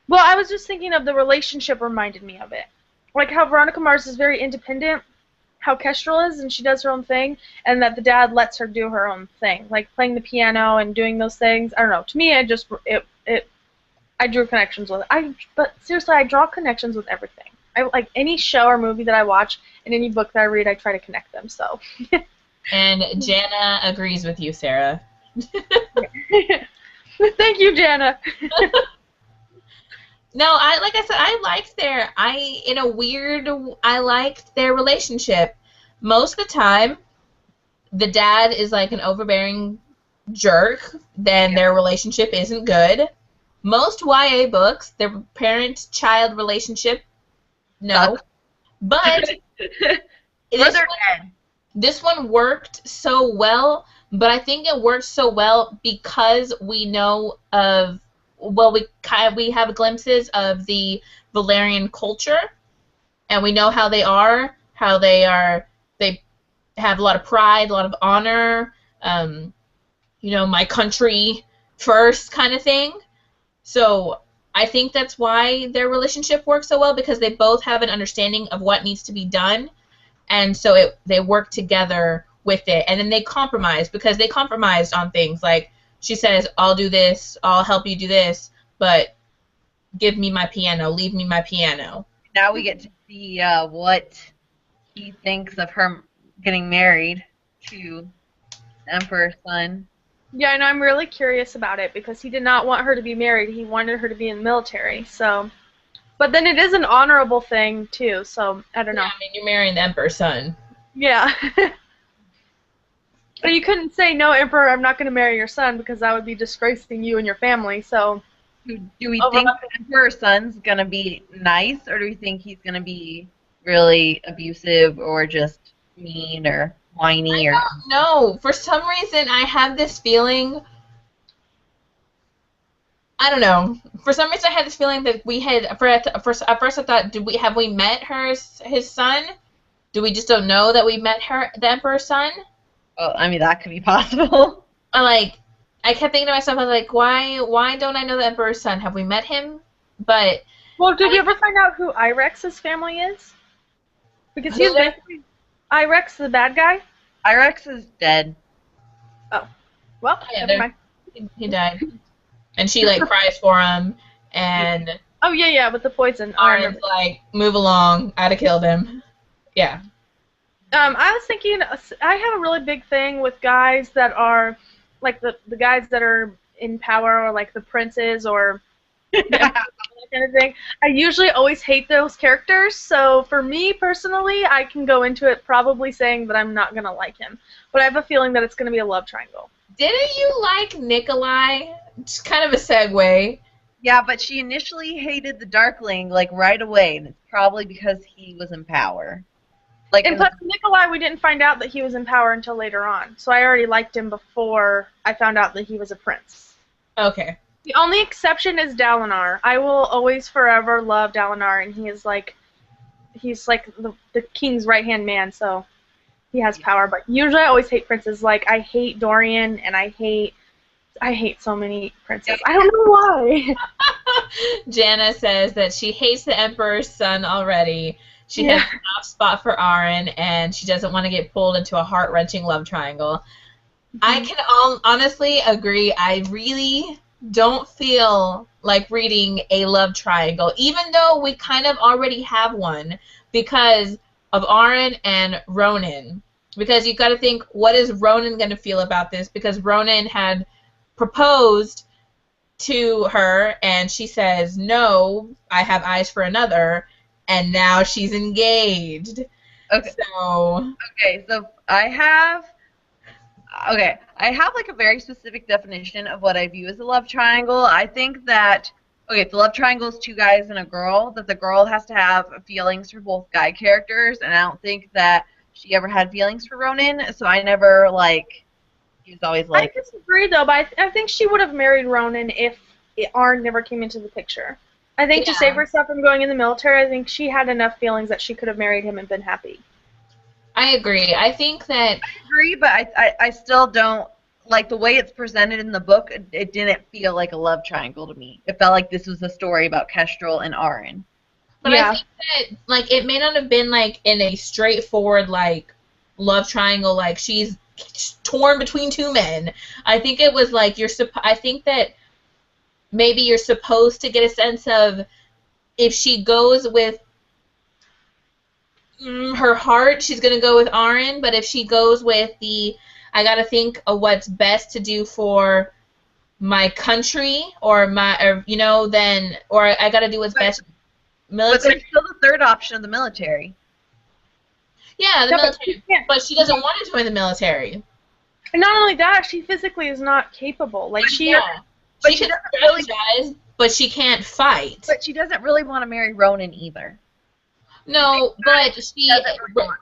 Well, I was just thinking of the relationship reminded me of it. Like how Veronica Mars is very independent, how Kestrel is, and she does her own thing, and that the dad lets her do her own thing, like playing the piano and doing those things. I don't know. To me, I drew connections with it. But seriously, I draw connections with everything. I like any show or movie that I watch and any book that I read, I try to connect them. So. And Jana agrees with you, Sarah. Thank you, Jana. No, like I said, I liked their relationship. Most of the time, the dad is like an overbearing jerk, then their relationship isn't good. Most YA books, their parent-child relationship, no. But this one worked so well, but I think it worked so well because we know we have glimpses of the Valerian culture, and we know how they are. They have a lot of pride, a lot of honor. My country first kind of thing. So I think that's why their relationship works so well, because they both have an understanding of what needs to be done, and so they work together with it, and then they compromise, because they compromised on things like she says, I'll do this, I'll help you do this, but give me my piano, leave me my piano. Now we get to see what he thinks of her getting married to the Emperor's son. Yeah, and I'm really curious about it because he did not want her to be married. He wanted her to be in the military. So, but then it is an honorable thing too. So I don't know. Yeah, I mean, you're marrying the Emperor's son. Yeah. But you couldn't say, no, Emperor, I'm not going to marry your son, because that would be disgracing you and your family. So, do we think the Emperor's son's going to be nice, or do we think he's going to be really abusive or just mean or whiny? I don't know. For some reason, I have this feeling. I don't know. For some reason, I had this feeling that we had. At first, I thought, have we met his son? Do we just don't know that we met the Emperor's son? Well, I mean, that could be possible. I kept thinking to myself, I was like, why don't I know the Emperor's son? Have we met him? But well, did you ever find out who Irex's family is? Because he's basically Irex, the bad guy. Irex is dead. Oh, well, yeah, never mind. He died, and she cries for him, and oh yeah, with the poison. Arya's like, move along, I'd have killed him. Yeah. I was thinking, I have a really big thing with guys that are, like, the guys that are in power, or, like, the princes, or that kind of thing. I usually always hate those characters, so for me, personally, I can go into it probably saying that I'm not going to like him. But I have a feeling that it's going to be a love triangle. Didn't you like Nikolai? Just kind of a segue. Yeah, but she initially hated the Darkling, right away, and it's probably because he was in power. And plus, Nikolai, we didn't find out that he was in power until later on. So I already liked him before I found out that he was a prince. Okay. The only exception is Dalinar. I will always forever love Dalinar, and he's like the king's right-hand man, so he has power. But usually I always hate princes. Like, I hate Dorian, and I hate so many princes. I don't know why. Jana says that she hates the Emperor's son already. She has a soft spot for Aaron, and she doesn't want to get pulled into a heart-wrenching love triangle. I can honestly agree. I really don't feel like reading a love triangle, even though we kind of already have one, because of Aaron and Ronan. Because you got to think, what is Ronan going to feel about this? Because Ronan had proposed to her, and she says, no, I have eyes for another. And now she's engaged. Okay. So I have a very specific definition of what I view as a love triangle. I think that if the love triangle is two guys and a girl, that the girl has to have feelings for both guy characters, and I don't think that she ever had feelings for Ronan, so I never he was always I disagree though, but I think she would have married Ronan if Arn never came into the picture. I think to save herself from going in the military, I think she had enough feelings that she could have married him and been happy. I agree. I think that... I agree, but I still don't... the way it's presented in the book, it didn't feel like a love triangle to me. It felt like this was a story about Kestrel and Aaron. But I think that, it may not have been, in a straightforward, love triangle, she's torn between two men. I think it was, I think that maybe you're supposed to get a sense of if she goes with her heart, she's going to go with Aaron, but if she goes with I got to think of what's best to do for my country or I got to do what's best. Military. But there's still the third option of the military. Yeah, the military. But she doesn't want to join the military. And not only that, she physically is not capable. She can strategize, but she can't fight. But she doesn't really want to marry Ronan either. No, but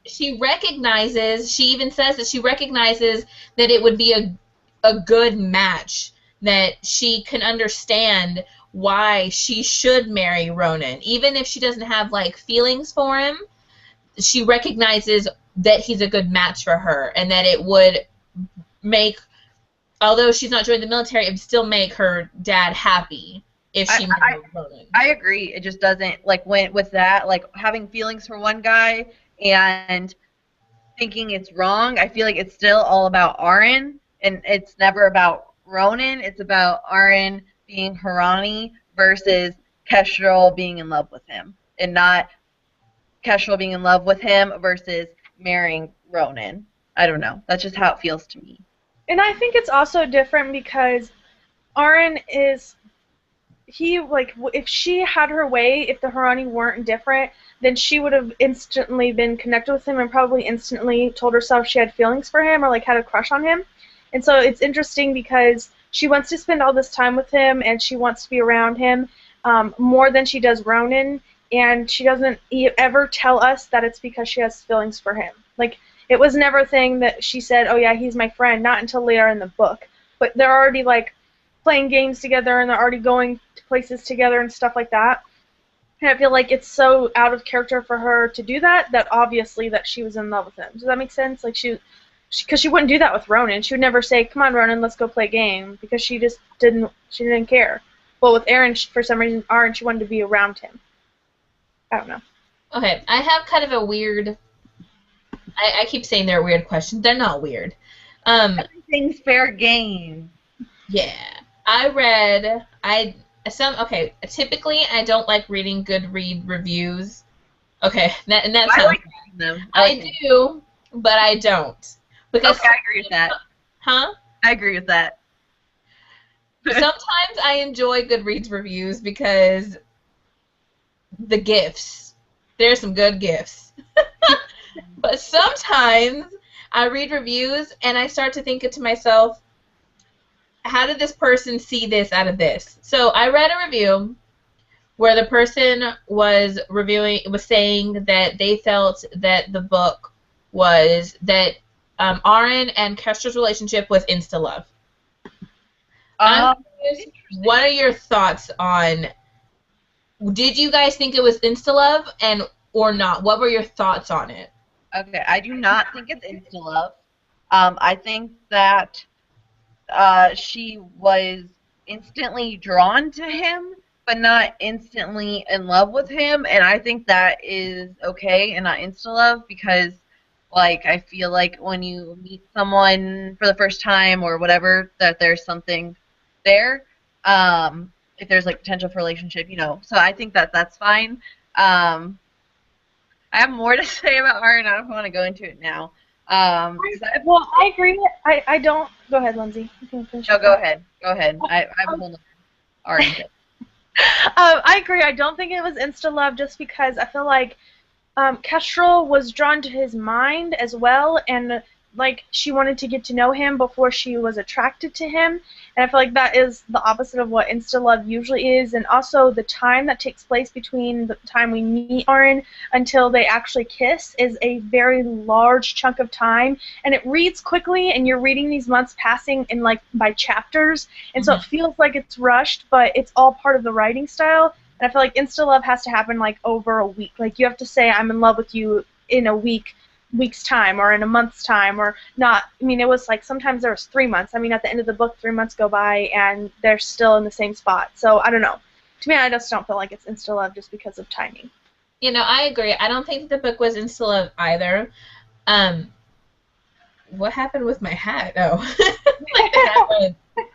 she recognizes, she even says that she recognizes that it would be a good match, that she can understand why she should marry Ronan. Even if she doesn't have, like, feelings for him, she recognizes that he's a good match for her, and that it would make, although she's not joined the military, it would still make her dad happy if she married Ronan. I agree. It just doesn't, like, when with that, like, having feelings for one guy and thinking it's wrong. I feel like it's still all about Aaron, and it's never about Ronan. It's about Aaron being Harani versus Kestrel being in love with him, and not Kestrel being in love with him versus marrying Ronan. I don't know. That's just how it feels to me. And I think it's also different because Aaron is, he, like, if she had her way, if the Harani weren't different, then she would have instantly been connected with him and probably instantly told herself she had feelings for him or, like, had a crush on him. And so it's interesting because she wants to spend all this time with him and she wants to be around him more than she does Ronan, and she doesn't ever tell us that it's because she has feelings for him. Like, it was never a thing that she said, oh yeah, he's my friend, not until later in the book. But they're already, like, playing games together and they're already going to places together and stuff like that. And I feel like it's so out of character for her to do that, that obviously that she was in love with him. Does that make sense? Like, because she wouldn't do that with Ronan. She would never say, come on, Ronan, let's go play a game, because she just didn't care. But with Aaron, for some reason, she wanted to be around him. I don't know. Okay, I have kind of a weird, I keep saying they're weird questions. They're not weird. Everything's fair game. Yeah. Typically I don't like reading Goodread reviews. Okay, and that's I like reading them. I do, but I don't. Because okay, I agree with that. Huh? I agree with that. Sometimes I enjoy Goodreads reviews because the gifts. There's some good gifts. But sometimes I read reviews and I start to think to myself, how did this person see this out of this? So I read a review where the person was saying that they felt that the book was that Aaron and Kestrel's relationship was insta-love. What are your thoughts on, did you guys think it was insta-love or not? What were your thoughts on it? Okay, I do not think it's insta-love. I think that she was instantly drawn to him, but not instantly in love with him, and I think that is okay and not insta-love, because, like, I feel like when you meet someone for the first time or whatever, that there's something there, if there's, like, potential for relationship, so I think that that's fine. I have more to say about Aaron. I don't want to go into it now. Well, I agree. I don't. Go ahead, Lindsay. You can finish. No, go ahead. Go ahead. I have a whole other Aaron. I agree. I don't think it was insta-love, just because I feel like Kestrel was drawn to his mind as well, and, like, she wanted to get to know him before she was attracted to him, and I feel like that is the opposite of what insta-love usually is. And also the time that takes place between the time we meet Aaron until they actually kiss is a very large chunk of time, and it reads quickly, and you're reading these months passing in, like, by chapters, and so it feels like it's rushed, but it's all part of the writing style. And I feel like insta-love has to happen, like, over a week. Like, you have to say, I'm in love with you in a week's time, or in a month's time, or not. I mean, it was, like, sometimes there was 3 months. I mean, at the end of the book, 3 months go by, and they're still in the same spot. So, I don't know. To me, I just don't feel like it's insta-love just because of timing. I agree. I don't think the book was insta-love either. What happened with my hat? Oh.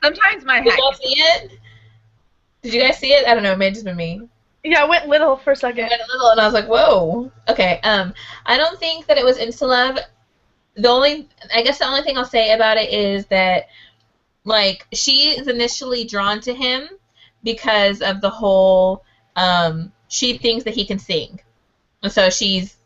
Sometimes my hat. Did y'all see it? Did you guys see it? I don't know. It may have just been me. Yeah, it went little for a second. It went little, and I was like, whoa. Okay. I don't think that it was insta-love. I guess the only thing I'll say about it is that, like, she is initially drawn to him because of the whole, she thinks that he can sing. And so she's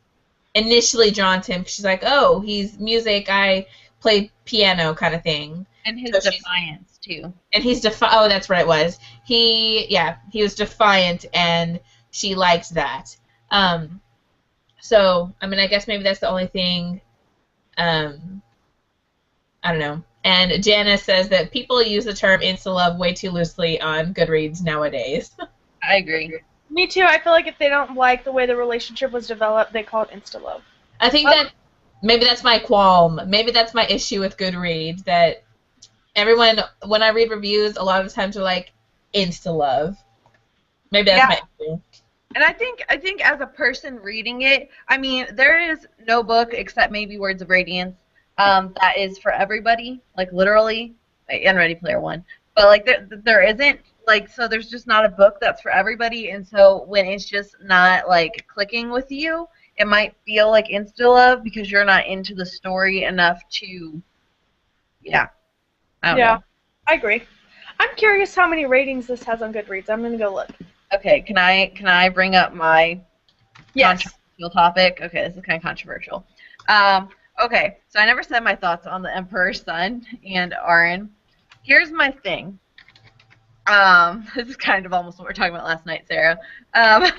initially drawn to him because she's like, oh, he's music, I play piano kind of thing. And his defiance, too. And he's oh, that's what it was. He was defiant, and she liked that. So, I mean, I guess maybe that's the only thing, I don't know. And Janice says that people use the term insta-love way too loosely on Goodreads nowadays. I agree. Me too. I feel like if they don't like the way the relationship was developed, they call it insta-love. I think that maybe that's my qualm. Maybe that's my issue with Goodreads, that everyone, when I read reviews, a lot of the times are like, insta-love. Maybe that's my issue. And I think as a person reading it, I mean, there is no book except maybe Words of Radiance that is for everybody, like literally, and Ready Player One. But like there isn't, like, so there's just not a book that's for everybody, and so when it's just not like clicking with you, it might feel like insta-love because you're not into the story enough to, I don't know. I agree. I'm curious how many ratings this has on Goodreads. I'm gonna go look. Okay, can I bring up my Yes. controversial topic? Okay, this is kind of controversial. Okay, so I never said my thoughts on the Emperor's Son and Arin. Here's my thing. This is kind of almost what we were talking about last night, Sarah. I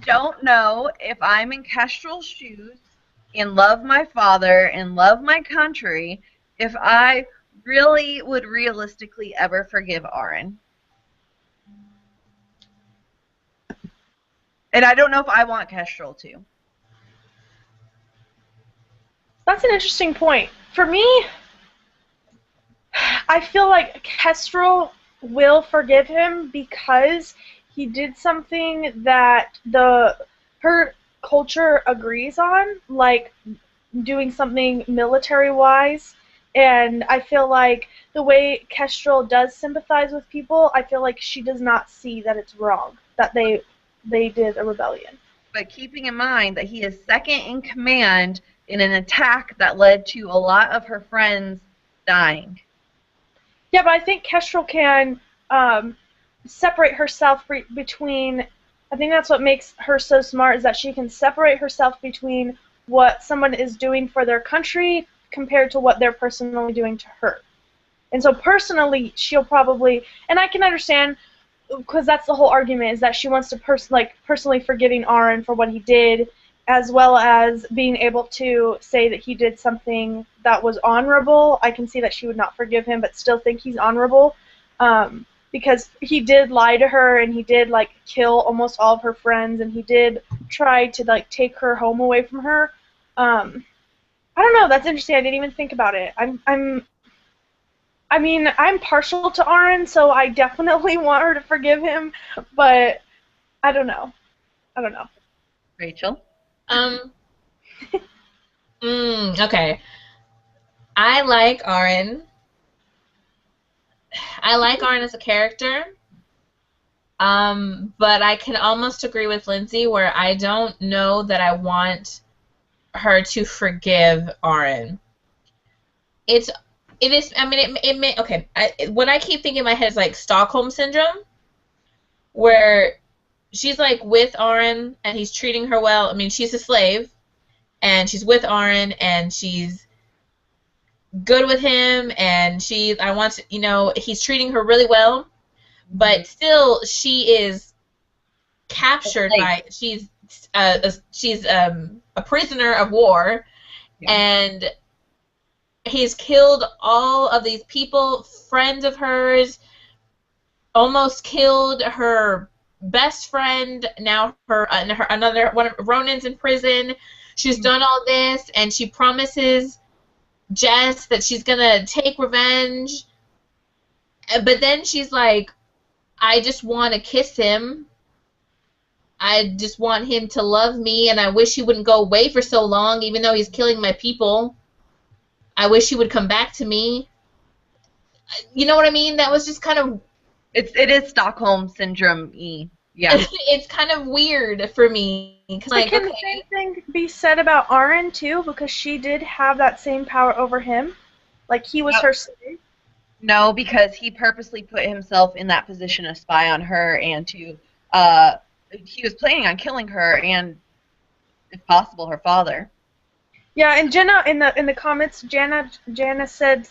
don't know if I'm in Kestrel's shoes and love my father and love my country, if I really would realistically ever forgive Arin. And I don't know if I want Kestrel to. That's an interesting point. For me, I feel like Kestrel will forgive him because he did something that her culture agrees on, like doing something military-wise. And I feel like the way Kestrel does sympathize with people, I feel like she does not see that it's wrong, that they did a rebellion. But keeping in mind that he is second in command in an attack that led to a lot of her friends dying. Yeah, but I think Kestrel can separate herself between, I think that's what makes her so smart, is that she can separate herself between what someone is doing for their country compared to what they're personally doing to her. And so personally, she'll probably, and I can understand, because that's the whole argument, is that she wants to personally forgiving Arin for what he did, as well as being able to say that he did something that was honorable. I can see that she would not forgive him, but still think he's honorable, because he did lie to her, and he did like kill almost all of her friends, and he did try to like take her home away from her. I don't know. That's interesting. I didn't even think about it. I'm partial to Arin, so I definitely want her to forgive him, but I don't know. Rachel? Okay. I like Arin. I like Arin as a character. But I can almost agree with Lindsay where I don't know that I want her to forgive Arin. It is, I mean, it may, okay, what I keep thinking in my head is like Stockholm Syndrome, where she's like with Arin and he's treating her well. I mean, she's a slave and she's with Arin and she's good with him and he's treating her really well, but still she is captured by, she's a prisoner of war, and he's killed all of these people, friends of hers, almost killed her best friend, now another one of Ronan's in prison. She's done all this, and she promises Jess that she's gonna take revenge, but then she's like, I just want to kiss him. I just want him to love me, and I wish he wouldn't go away for so long, even though he's killing my people. I wish he would come back to me. You know what I mean? That was just kind of... It is Stockholm Syndrome-y. Yeah. It's kind of weird for me. But can the same thing be said about Arin, too? Because she did have that same power over him? Like, he was her slave? No, because he purposely put himself in that position to spy on her and to... he was planning on killing her and, if possible, her father. Yeah, and Jenna, in the comments, Jana said,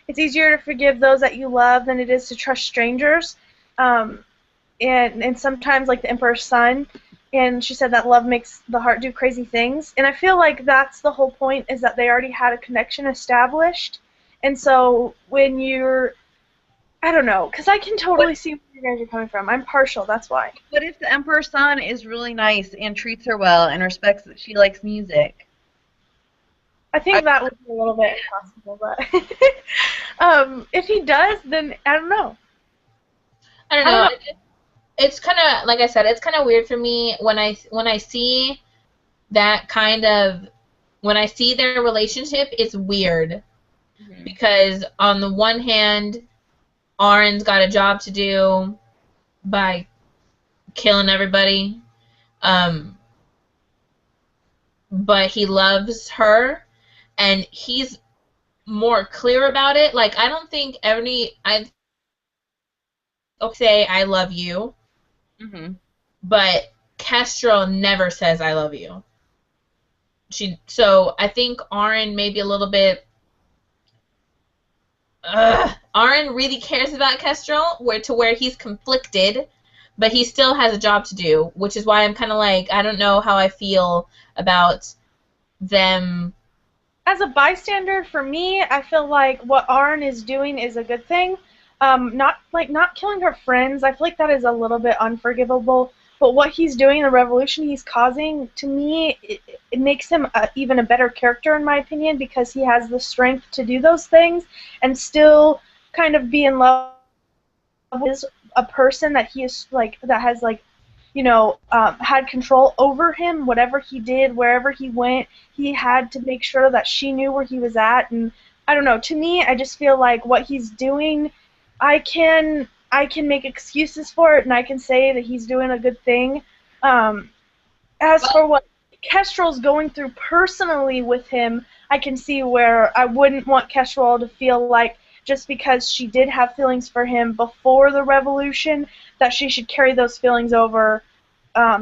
it's easier to forgive those that you love than it is to trust strangers. And sometimes, like the Emperor's Son, and she said that love makes the heart do crazy things. And I feel like that's the whole point, is that they already had a connection established. And so when you're, I don't know, because I can totally see where you guys are coming from. I'm partial, that's why. What if the Emperor's son is really nice and treats her well and respects that she likes music? I think that would be a little bit impossible, but if he does, then I don't know. I don't know. It's kind of, like I said, it's kind of weird for me when I see that kind of, when I see their relationship, it's weird. Mm-hmm. Because on the one hand, Aaron's got a job to do by killing everybody, but he loves her, and he's more clear about it. Like, I don't think I say I love you, mm-hmm. but Kestrel never says I love you. So I think Aaron maybe a little bit. Aaron really cares about Kestrel, where he's conflicted, but he still has a job to do, which is why I'm kind of like, I don't know how I feel about them. As a bystander, for me, I feel like what Aaron is doing is a good thing. Not killing her friends. I feel like that is a little bit unforgivable. But what he's doing, the revolution he's causing, to me, it makes him even a better character, in my opinion, because he has the strength to do those things and still kind of be in love with a person that he is that has had control over him. Whatever he did, wherever he went, he had to make sure that she knew where he was at. And I don't know. To me, I just feel like what he's doing, I can make excuses for it, and I can say that he's doing a good thing. As for what Kestrel's going through personally with him, I can see where I wouldn't want Kestrel to feel like just because she did have feelings for him before the revolution, that she should carry those feelings over,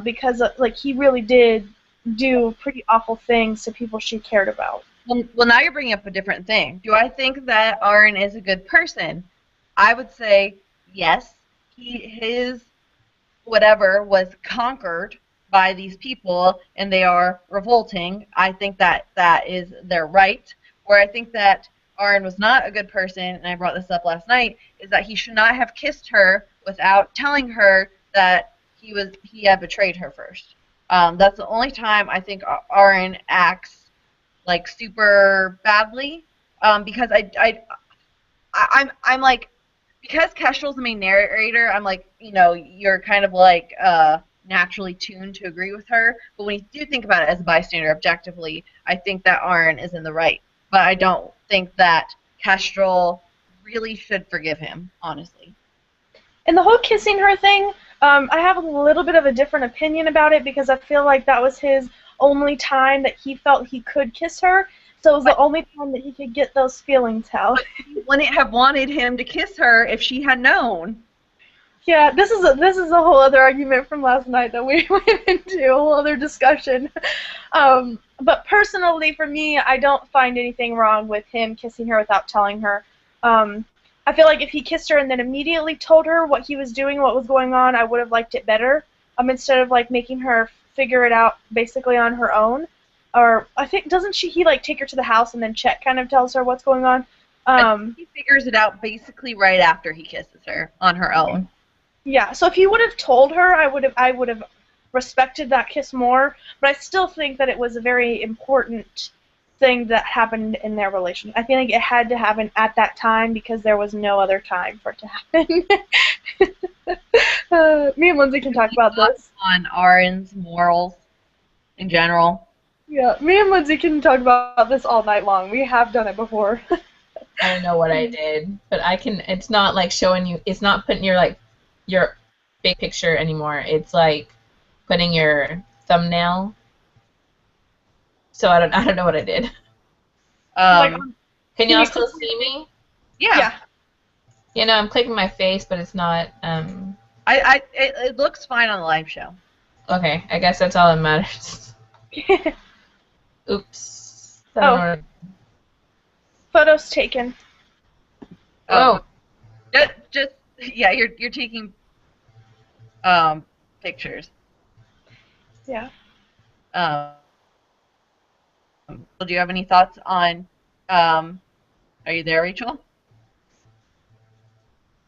because he really did do pretty awful things to people she cared about. Well, now you're bringing up a different thing. Do I think that Aaron is a good person? I would say yes. His whatever was conquered by these people, and they are revolting. I think that is their right. Where I think that Aaron was not a good person, and I brought this up last night, is that he should not have kissed her without telling her that he had betrayed her first. That's the only time I think Aaron acts like super badly, because I'm like, because Kestrel's the main narrator, I'm like, you're kind of like naturally tuned to agree with her. But when you do think about it as a bystander objectively, I think that Aaron is in the right. But I don't think that Kestrel really should forgive him, honestly. And the whole kissing her thing, I have a little bit of a different opinion about it, because I feel like that was his only time that he felt he could kiss her. So it was the only time that he could get those feelings out. He wouldn't have wanted him to kiss her if she had known. Yeah, this is a whole other argument from last night that we went into, a whole other discussion. But personally, for me, I don't find anything wrong with him kissing her without telling her. I feel like if he kissed her and then immediately told her what he was doing, what was going on, I would have liked it better. Instead of making her figure it out basically on her own. Or I think, doesn't he take her to the house and then Chet kind of tells her what's going on? He figures it out basically right after he kisses her on her own. Yeah, so if he would have told her, I would have respected that kiss more. But I still think that it was a very important thing that happened in their relation. I feel like it had to happen at that time because there was no other time for it to happen. Me and Lindsay can talk about this. On Aaron's morals in general. Yeah, me and Lindsay can talk about this all night long. We have done it before. I don't know what I did, but I can. It's not like showing you. It's not putting your big picture anymore. It's like putting your thumbnail. So I don't know what I did. Can y'all still see me? Yeah. I'm clicking my face, but it's not. It looks fine on the live show. Okay, I guess that's all that matters. Oops. Photos taken. Oh. You're taking pictures. Yeah. Do you have any thoughts on? Are you there, Rachel?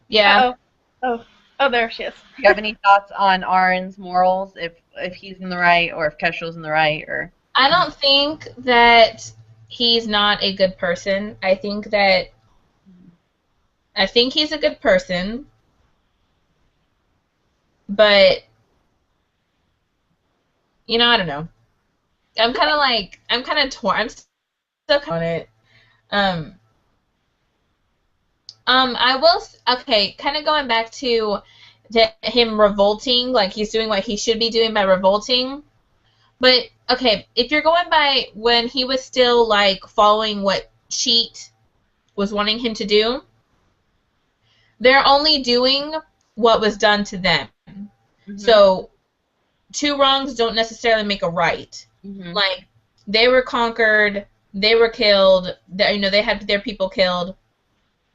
Yeah. Uh-oh. Oh. Oh, there she is. Do you have any thoughts on Aaron's morals? If he's in the right, or if Kestrel's in the right, or? I don't think that he's not a good person. I think he's a good person, but I don't know. I'm kind of torn. I'm stuck on it. Um, I will. Okay, kind of going back to him revolting, like he's doing what he should be doing by revolting. But okay, if you're going by when he was still like following what Cheat was wanting him to do, they're only doing what was done to them. Mm-hmm. So two wrongs don't necessarily make a right. Mm-hmm. Like they were conquered, they were killed. They had their people killed.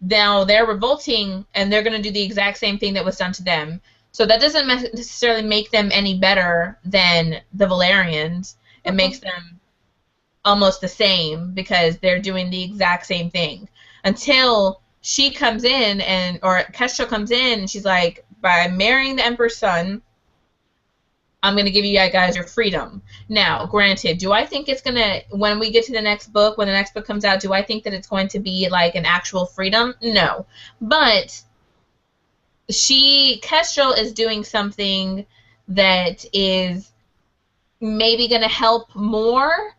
Now they're revolting, and they're going to do the exact same thing that was done to them. So that doesn't necessarily make them any better than the Valerians. It makes them almost the same because they're doing the exact same thing until she comes in or Kestrel comes in and she's like, by marrying the Emperor's son, I'm going to give you guys your freedom. Now, granted, do I think it's going to, when we get to the next book, when the next book comes out, do I think that it's going to be like an actual freedom? No. But Kestrel is doing something that is maybe going to help more.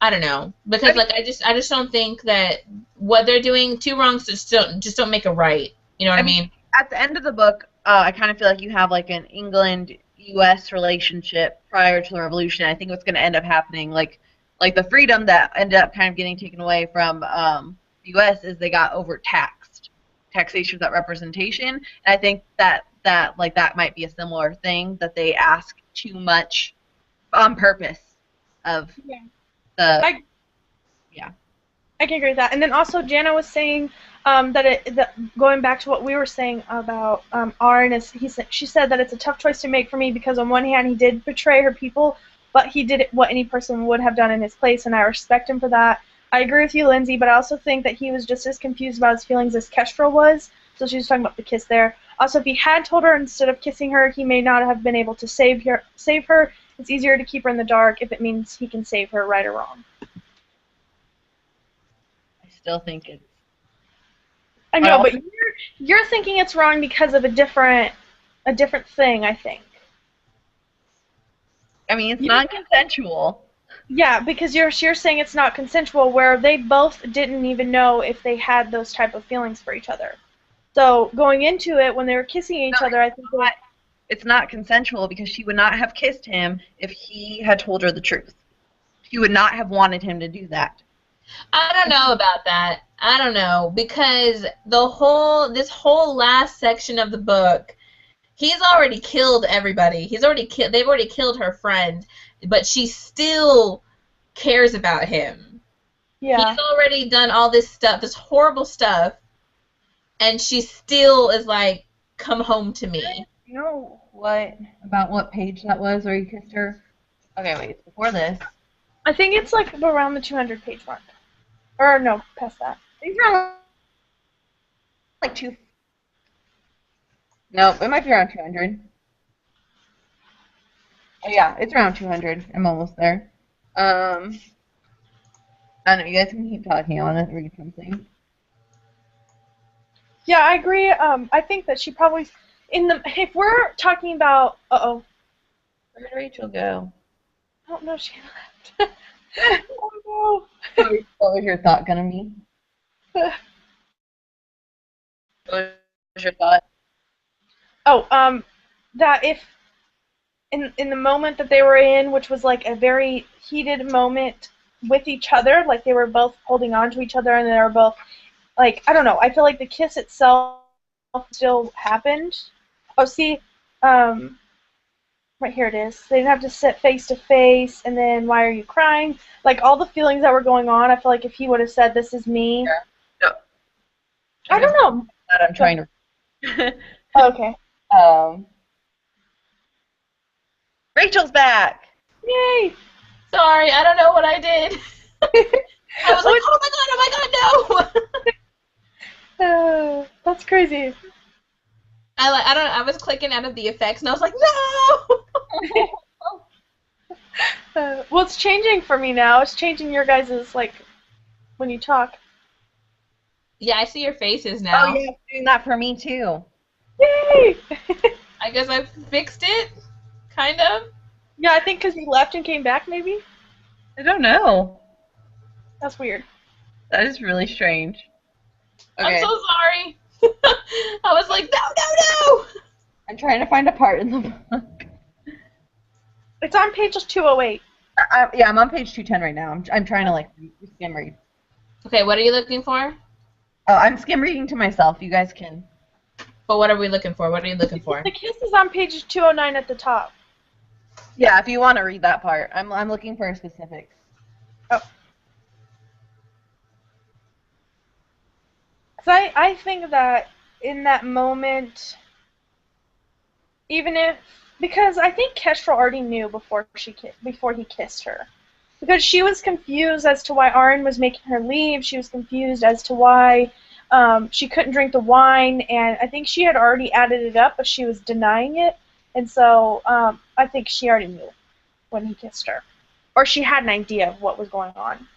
I don't know, because like I just don't think that what they're doing, two wrongs just don't make a right. You know what I mean? At the end of the book, I kind of feel like you have like an England-U.S. relationship prior to the Revolution. I think what's going to end up happening, like the freedom that ended up kind of getting taken away from the U.S. is they got overtaxed, taxation without representation. And I think that might be a similar thing, that they ask too much on purpose of. Yeah. I can agree with that. And then also Jana was saying that going back to what we were saying about Arn, she said that it's a tough choice to make for me because on one hand he did betray her people, but he did what any person would have done in his place, and I respect him for that. I agree with you, Lindsay, but I also think that he was just as confused about his feelings as Kestrel was. So she was talking about the kiss there. Also, if he had told her instead of kissing her, he may not have been able to save her. It's easier to keep her in the dark if it means he can save her, right or wrong. Still think it's. I know, but you're thinking it's wrong because of a different thing, I think. I mean, it's non-consensual. Yeah, because you're saying it's not consensual, where they both didn't even know if they had those type of feelings for each other. So going into it, when they were kissing each other, I think it's not consensual because she would not have kissed him if he had told her the truth. She would not have wanted him to do that. I don't know about that. I don't know, because this whole last section of the book, he's already killed everybody. They've already killed her friend, but she still cares about him. Yeah. He's already done all this stuff, this horrible stuff, and she still is like, come home to me. You know what page that was where you kissed her? Okay, wait, before this. I think it's like around the 200 page mark. Or no, past that. These are like two. No, it might be around 200. Oh yeah, it's around 200. I'm almost there. I don't know. You guys can keep talking. I want to read something. Yeah, I agree. I think that she probably if we're talking about where did Rachel go? I don't know. She left. Oh no. What was your thought gonna be? What was your thought? Oh, that if in the moment that they were in, which was like a very heated moment with each other, like they were both holding on to each other and they were both like, I don't know, I feel like the kiss itself still happened. Oh, see, right here it is. They didn't have to sit face to face, and then why are you crying? Like all the feelings that were going on, I feel like if he would have said, "This is me," no. I don't know. That I'm trying to. Okay. Rachel's back! Yay! Sorry, I don't know what I did. I was like, oh my god, no! That's crazy. I was clicking out of the effects and I was like, no! Well, it's changing for me now. It's changing your guys's, like, when you talk. Yeah, I see your faces Oh, now. yeah, it's doing that for me, too. Yay! I guess I fixed it, kind of. Yeah, I think because you left and came back, maybe? I don't know. That's weird. That is really strange. Okay. I'm so sorry. I was like, no! I'm trying to find a part in the book. It's on page 208. Yeah, I'm on page 210 right now. I'm trying to, like, skim read. Okay, what are you looking for? Oh, I'm skim reading to myself. You guys can. But what are we looking for? What are you looking for? The kiss is on page 209 at the top. Yeah, if you want to read that part. I'm looking for specifics. Oh. Because I think that in that moment, even if, because I think Kestrel already knew before he kissed her, because she was confused as to why Arn was making her leave. She was confused as to why she couldn't drink the wine, and I think she had already added it up, but she was denying it, and so I think she already knew when he kissed her, or she had an idea of what was going on.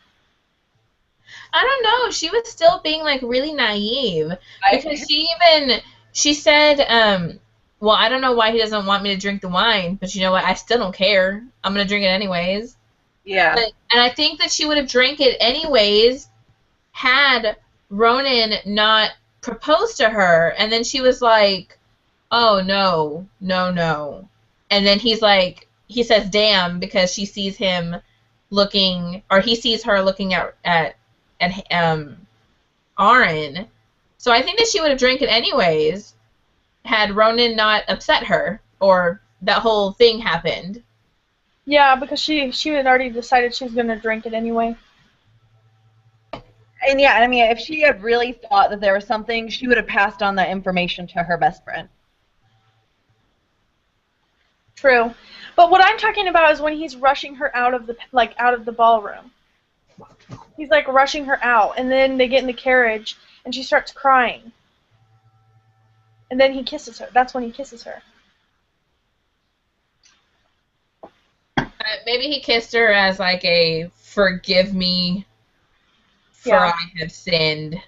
I don't know. She was still being like really naive because she said, well, I don't know why he doesn't want me to drink the wine, but you know what? I still don't care. I'm gonna drink it anyways. Yeah. And I think that she would have drank it anyways had Ronan not proposed to her, and then she was like, oh no, and then he says damn because she sees him looking, or he sees her looking at Aaron. So I think that she would have drank it anyways had Ronan not upset her or that whole thing happened. Yeah, because she had already decided she was going to drink it anyway. And yeah, I mean, if she had really thought that there was something, she would have passed on that information to her best friend. True. But what I'm talking about is when he's rushing her out of the ballroom. He's like rushing her out, and then they get in the carriage, and she starts crying. And then he kisses her. That's when he kisses her. Maybe he kissed her as like a forgive me for I have sinned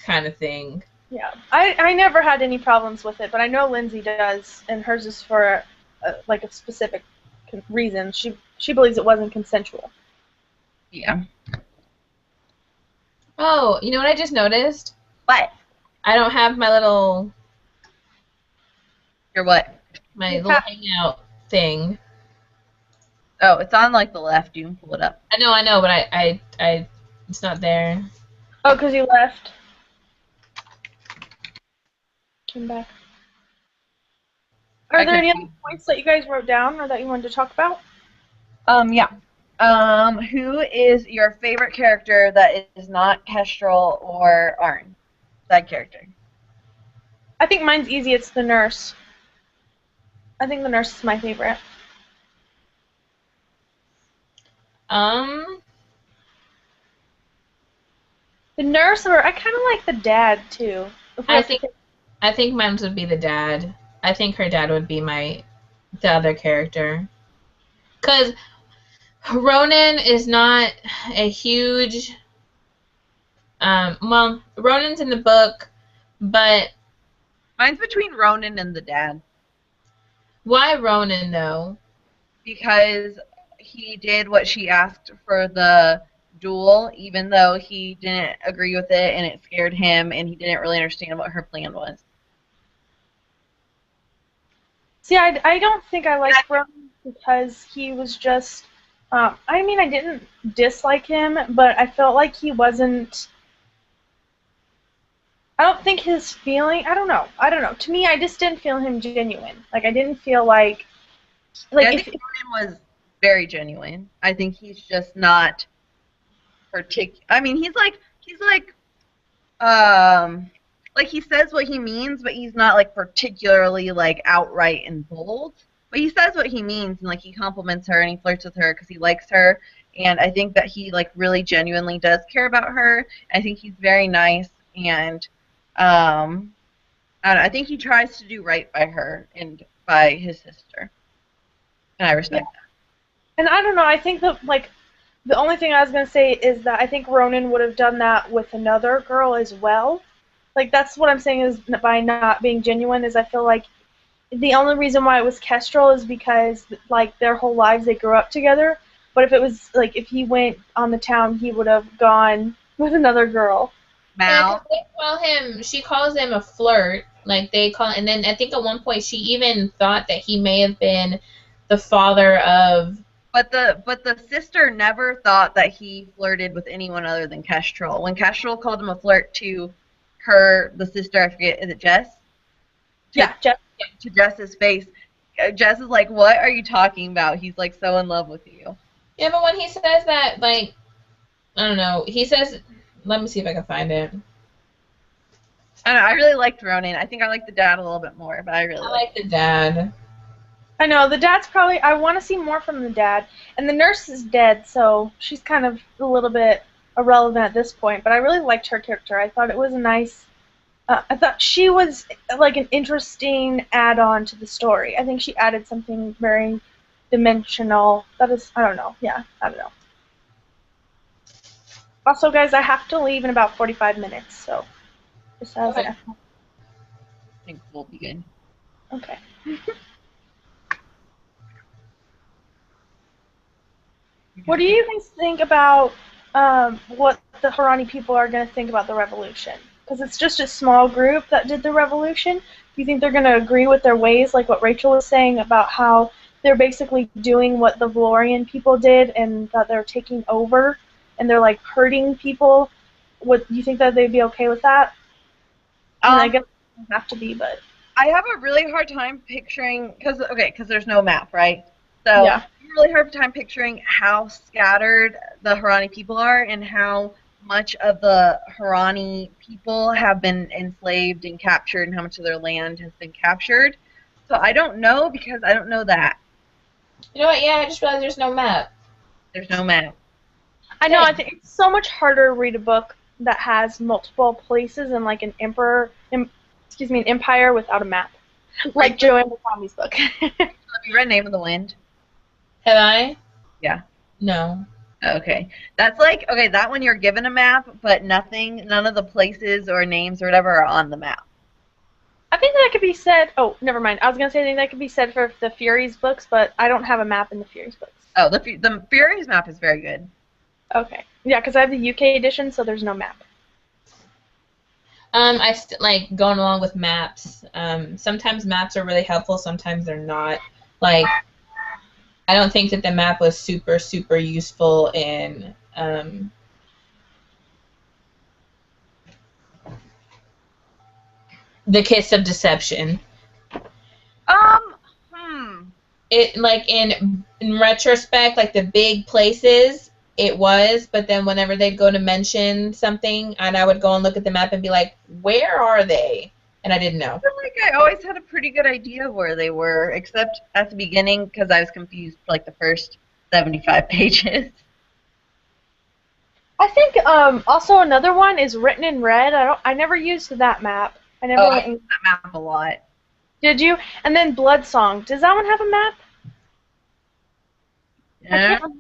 kind of thing. Yeah. I never had any problems with it, but I know Lindsay does, and hers is for a specific reason. She believes it wasn't consensual. Yeah. Oh, you know what I just noticed? What? I don't have my little... Your what? My little hangout thing. Oh, it's on, like, the left. You can pull it up. I know, but I it's not there. Oh, because you left. Came back. Are there any other points that you guys wrote down or that you wanted to talk about? Yeah. Who is your favorite character that is not Kestrel or Arn? That character. I think mine's easy. It's the nurse. I think the nurse is my favorite. The nurse, or I kind of like the dad too. I think mine would be the dad. I think her dad would be the other character. Because Ronan is not a huge... well, Ronan's in the book, but... Mine's between Ronan and the dad. Why Ronan, though? Because he did what she asked for the duel, even though he didn't agree with it, and it scared him, and he didn't really understand what her plan was. See, I don't think I liked Ronan because he was just... I mean, I didn't dislike him, but I felt like he wasn't... I don't think his feeling... I don't know. To me, I just didn't feel him genuine. Like, I didn't feel like... I think Ronan was very genuine. I think he's just not particular. I mean, he's like he says what he means, but he's not like particularly like outright and bold. But he says what he means, and like he compliments her and he flirts with her because he likes her. And I think that he like really genuinely does care about her. I think he's very nice, and um, I think he tries to do right by her and by his sister, and I respect that. And I don't know, I think that, like, the only thing I was going to say is that I think Ronan would have done that with another girl as well. Like, that's what I'm saying is by not being genuine is I feel like the only reason why it was Kestrel is because, like, their whole lives they grew up together. But if it was, like, if he went on the town, he would have gone with another girl. Yeah, Mal, 'cause they call him. She calls him a flirt. Like they call, and then I think at one point she even thought that he may have been the father of. but the sister never thought that he flirted with anyone other than Kestrel. When Kestrel called him a flirt to her, the sister, I forget, is it Jess? Yeah, To Jess's face, Jess is like, "What are you talking about?" He's like so in love with you. Yeah, but when he says that, like, I don't know. He says, let me see if I can find it. I don't know, I really liked Ronan. I think I like the dad a little bit more, but I really I like. like the dad. I know, the dad's probably, I want to see more from the dad. And the nurse is dead, so she's kind of a little bit irrelevant at this point. But I really liked her character. I thought it was a nice, I thought she was like an interesting add-on to the story. I think she added something very dimensional. That is, I don't know. Yeah, I don't know. Also, guys, I have to leave in about 45 minutes, so just as Okay. an I think we'll be good. okay. What do you guys think about what the Harani people are going to think about the revolution? Because it's just a small group that did the revolution. Do you think they're going to agree with their ways, like what Rachel was saying about how they're basically doing what the Valorian people did and that they're taking over and they're like hurting people? What do you think that they'd be okay with that? I mean, I guess it doesn't have to be, but I have a really hard time picturing because there's no map, right? So yeah. I have a really hard time picturing how scattered the Harani people are and how much of the Harani people have been enslaved and captured and how much of their land has been captured. So I don't know because I don't know that. You know what? Yeah, I just realized there's no map. There's no map. I know. I Dang. think it's so much harder to read a book that has multiple places and like an an empire without a map, like Joanne Tommy's book. Have you read Name of the Wind? Have I? Yeah. No. Okay. That's like, okay, that one you're given a map, but none of the places or names or whatever are on the map. I think that could be said. Oh, never mind. I was gonna say I think that could be said for the Furies books, but I don't have a map in the Furies books. Oh, the Furies map is very good. Okay. Yeah, because I have the UK edition, so there's no map. I like going along with maps. Sometimes maps are really helpful. Sometimes they're not. Like, I don't think that the map was super, super useful in The Kiss of Deception. It like in retrospect, like the big places, it was, but then whenever they'd go to mention something, and I would go and look at the map and be like, where are they? And I didn't know. I feel like I always had a pretty good idea of where they were, except at the beginning because I was confused for like the first 75 pages. I think also another one is Written in Red. I never used that map. I never I went use that map a lot. Did you? And then Blood Song. Does that one have a map? I can't remember.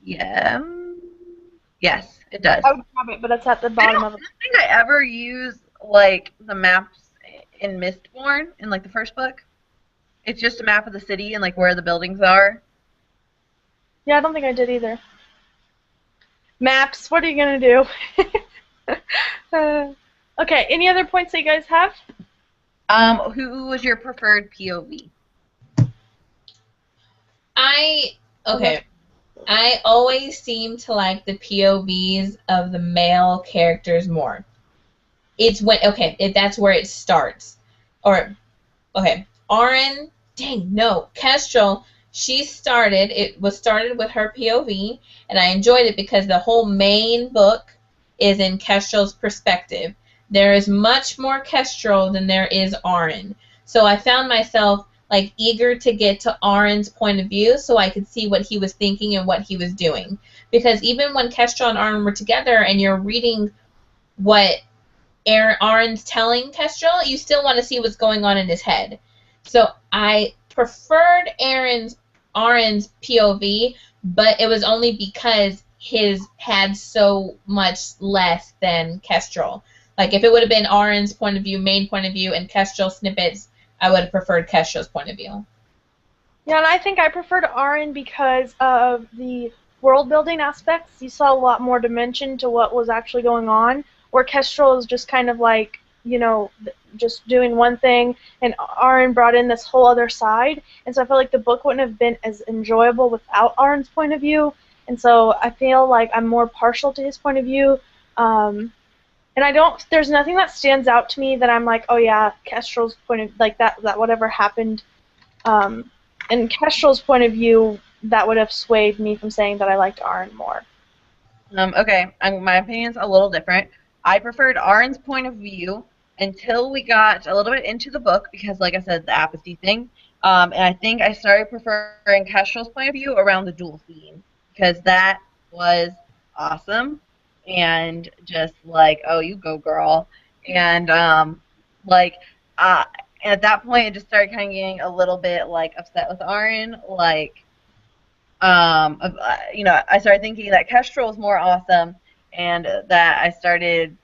Yeah. Yes, it does. I would grab it, but it's at the bottom of I it. don't think I ever use like the maps in Mistborn in like the first book. It's just a map of the city and like where the buildings are. Yeah, I don't think I did either. Maps. What are you gonna do? Okay. Any other points that you guys have? Who was your preferred POV? Okay. I always seem to like the POVs of the male characters more. It's when that's where it starts. Or Auron, dang no, Kestrel, it was started with her POV, and I enjoyed it because the whole main book is in Kestrel's perspective. There is much more Kestrel than there is Auron. So I found myself like eager to get to Aaron's point of view so I could see what he was thinking and what he was doing. Because even when Kestrel and Aaron were together and you're reading what Aaron's telling Kestrel, you still want to see what's going on in his head. So I preferred Aaron's POV, but it was only because his had so much less than Kestrel. Like if it would have been Aaron's point of view, main point of view, and Kestrel snippets, I would have preferred Kestrel's point of view. Yeah, and I think I preferred Aaron because of the world building aspects. You saw a lot more dimension to what was actually going on, where Kestrel is just kind of like, you know, just doing one thing, and Aaron brought in this whole other side. And so I feel like the book wouldn't have been as enjoyable without Aaron's point of view. And so I feel like I'm more partial to his point of view. And there's nothing that stands out to me that I'm like, oh yeah, Kestrel's point of, like that whatever happened, in Kestrel's point of view, that would have swayed me from saying that I liked Aaron more. Okay, my opinion's a little different. I preferred Aaron's point of view until we got a little bit into the book because, like I said, the apathy thing. And I think I started preferring Kestrel's point of view around the duel scene because that was awesome and just like, oh, you go, girl. And at that point, it just started kind of getting a little bit like upset with Aaron. Like, I started thinking that Kestrel was more awesome, and that I started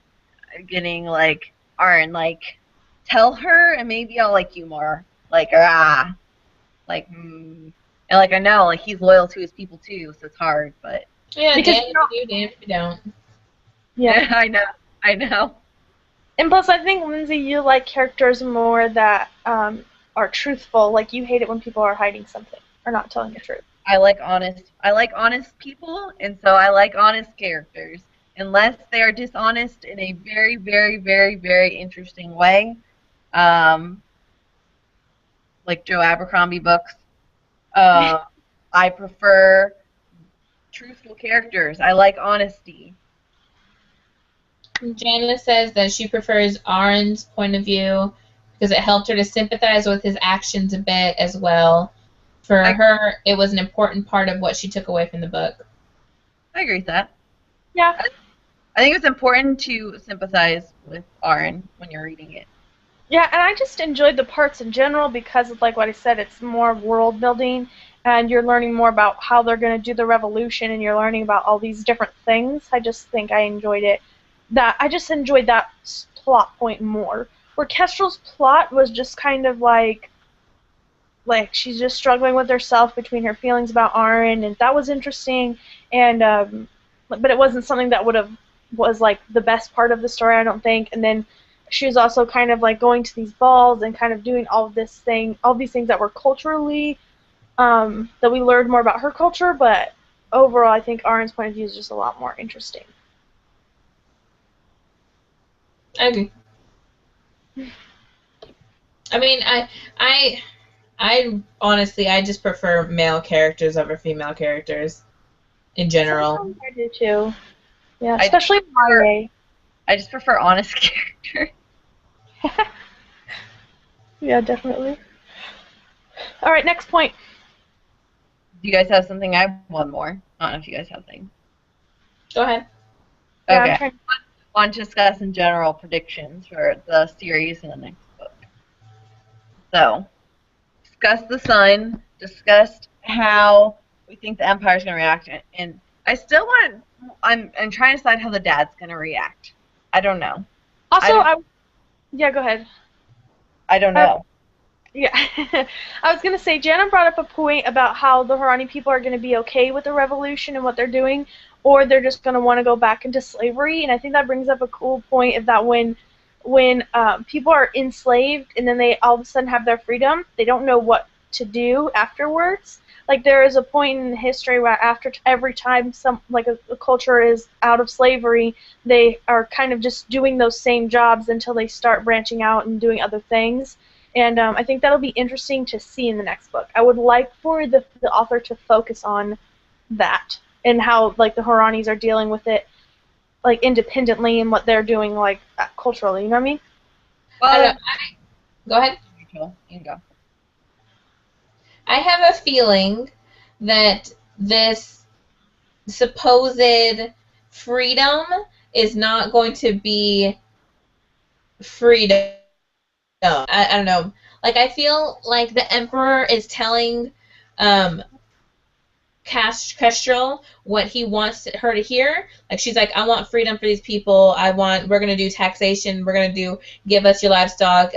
getting like, Aaron, like, tell her, and maybe I'll like you more. Like, and like I know, like he's loyal to his people too, so it's hard, but yeah, because damn if you do, damn if you don't. Yeah, I know. And plus, I think, Lindsay, you like characters more that are truthful. Like, you hate it when people are hiding something or not telling the truth. I like honest people, and so I like honest characters. Unless they are dishonest in a very, very, very, very interesting way, like Joe Abercrombie books, I prefer truthful characters. I like honesty. Janice says that she prefers Aaron's point of view because it helped her to sympathize with his actions a bit as well. For her, it was an important part of what she took away from the book. I agree with that. Yeah. I think it's important to sympathize with Aaron when you're reading it. Yeah, and I just enjoyed the parts in general because of, like what I said, it's more world building, and you're learning more about how they're going to do the revolution, and you're learning about all these different things. I just think I enjoyed it. I just enjoyed that plot point more. Where Kestrel's plot was just kind of like she's just struggling with herself between her feelings about Aaron, and that was interesting. And but it wasn't something that was like the best part of the story, I don't think. And then she was also kind of like going to these balls and kind of doing all these things that were culturally that we learned more about her culture. But overall, I think Aaron's point of view is just a lot more interesting. I agree. I mean, I honestly, I just prefer male characters over female characters in general. Sometimes I do too. Yeah, especially Marie. I just prefer honest characters. Yeah, definitely. All right, next point. Do you guys have something? I have one more. I don't know if you guys have things. Go ahead. Okay. Yeah, I want to discuss in general predictions for the series in the next book. So, discussed the sun, discussed how we think the Empire's going to react, and I still want. I'm trying to decide how the dad's going to react. I don't know. Also, yeah, go ahead. I don't know. Yeah, I was going to say, Jana brought up a point about how the Harani people are going to be okay with the revolution and what they're doing, or they're just going to want to go back into slavery, and I think that brings up a cool point of that when people are enslaved and then they all of a sudden have their freedom, they don't know what to do afterwards. Like, there is a point in history where after every time a culture is out of slavery, they are kind of just doing those same jobs until they start branching out and doing other things. And I think that'll be interesting to see in the next book. I would like for the author to focus on that and how like the Horanis are dealing with it like independently and what they're doing like culturally. You know what I mean? Well, go ahead. You can go. I have a feeling that this supposed freedom is not going to be freedom. I don't know. Like, I feel like the Emperor is telling um, Kestrel what he wants her to hear. Like, she's like, I want freedom for these people. We're going to do taxation. We're going to give us your livestock,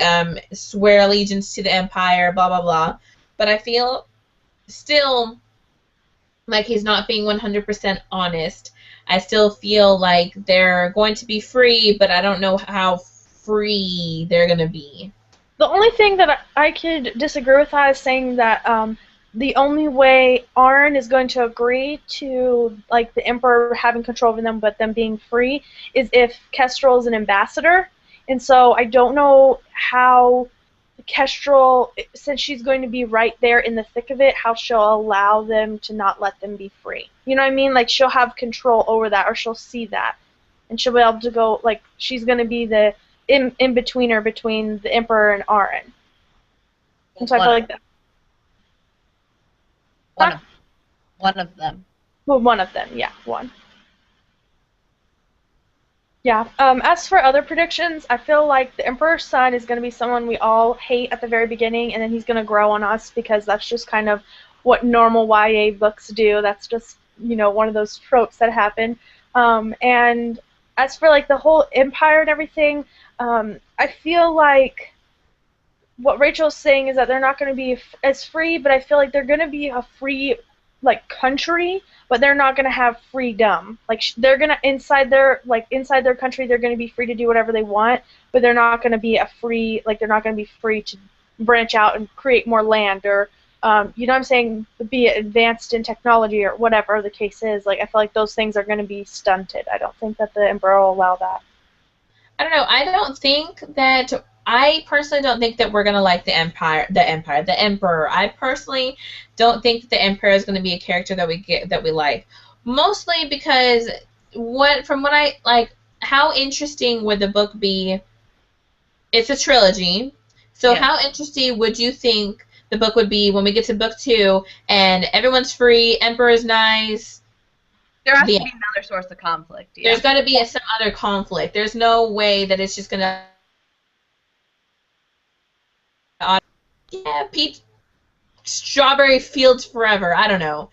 swear allegiance to the Empire, blah, blah, blah. But I feel still like he's not being 100% honest. I still feel like they're going to be free, but I don't know how free they're going to be. The only thing that I could disagree with that is saying that the only way Arryn is going to agree to like the Emperor having control over them but them being free is if Kestrel is an ambassador. And so I don't know how Kestrel, since she's going to be right there in the thick of it, how she'll allow them to not let them be free. You know what I mean? Like, she'll have control over that, or she'll see that. And she'll be able to go, like, she's going to be the in-betweener between the Emperor and Arryn. And so I feel like that. One of them. Well, one of them, yeah, one. Yeah. As for other predictions, I feel like the Emperor's son is going to be someone we all hate at the very beginning, and then he's going to grow on us because that's just kind of what normal YA books do. That's just, one of those tropes that happen. And as for like the whole Empire and everything, I feel like what Rachel's saying is that they're not going to be as free, but I feel like they're going to be a free country, but they're not going to have freedom. Like, they're going to inside their country, they're going to be free to do whatever they want, but they're not going to be they're not going to be free to branch out and create more land, or you know what I'm saying, be advanced in technology or whatever the case is. Like, I feel like those things are going to be stunted. I don't think that the Emperor will allow that. I don't know. I personally don't think that we're gonna like the Emperor. I personally don't think the Emperor is gonna be a character that we like. Mostly because how interesting would the book be? It's a trilogy, so how interesting would you think the book would be when we get to book 2 and everyone's free, Emperor's nice? There has to be another source of conflict. Yeah. There's got to be some other conflict. There's no way that it's just gonna. Peach, strawberry fields forever. I don't know.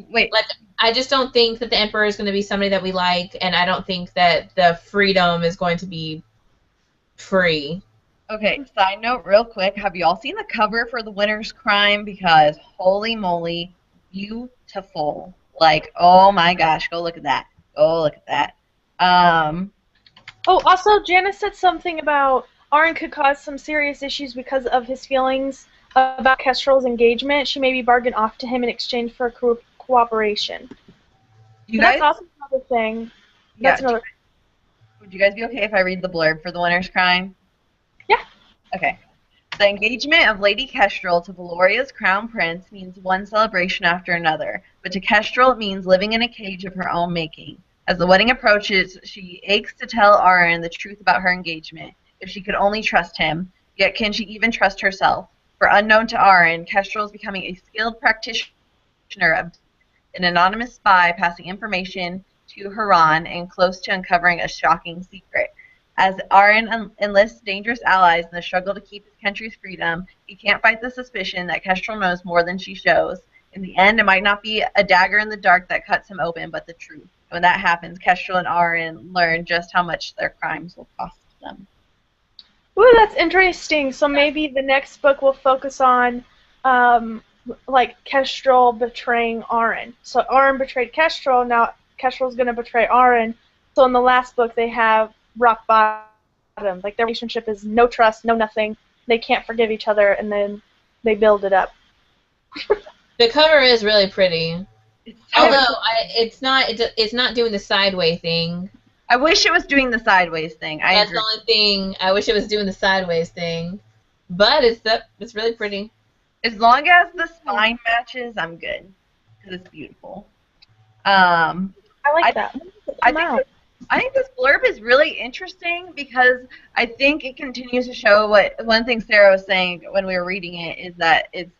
Wait. Like, I just don't think that the Emperor is going to be somebody that we like, and I don't think that the freedom is going to be free. Okay, side note real quick. Have you all seen the cover for The Winter's Crime? Because holy moly, beautiful. Like, oh my gosh, go look at that. Go look at that. Oh, also, Janice said something about Arryn could cause some serious issues because of his feelings about Kestrel's engagement. She maybe bargained off to him in exchange for cooperation. That's also another thing. Would you guys be okay if I read the blurb for The Winter's Crime? Yeah. Okay. The engagement of Lady Kestrel to Valoria's crown prince means one celebration after another, but to Kestrel it means living in a cage of her own making. As the wedding approaches, she aches to tell Arryn the truth about her engagement. If she could only trust him, yet can she even trust herself? For unknown to Arryn, Kestrel is becoming a skilled practitioner of an anonymous spy passing information to Huron and close to uncovering a shocking secret. As Arryn enlists dangerous allies in the struggle to keep his country's freedom, he can't fight the suspicion that Kestrel knows more than she shows. In the end, it might not be a dagger in the dark that cuts him open, but the truth. When that happens, Kestrel and Arryn learn just how much their crimes will cost them. Ooh, that's interesting. So maybe the next book will focus on, Kestrel betraying Arryn. So Arryn betrayed Kestrel, now Kestrel's going to betray Arryn. So in the last book, they have rock bottom. Like, their relationship is no trust, no nothing. They can't forgive each other, and then they build it up. The cover is really pretty. Although it's not doing the sideways thing. I wish it was doing the sideways thing. That's the only thing. I wish it was doing the sideways thing. But it's really pretty. As long as the spine matches, I'm good. Because it's beautiful. I like that. I think this blurb is really interesting because I think it continues to show one thing Sarah was saying when we were reading it is that it's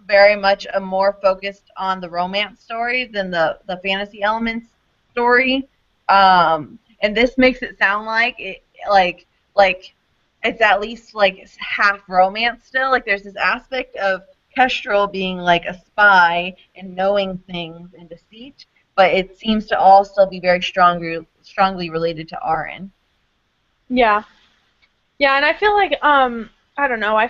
very much a more focused on the romance story than the fantasy elements story. And this makes it sound like like it's at least like half romance still. Like there's this aspect of Kestrel being like a spy and knowing things and deceit, but it seems to all still be very strongly related to Aaron. Yeah. Yeah, and I feel like I don't know, I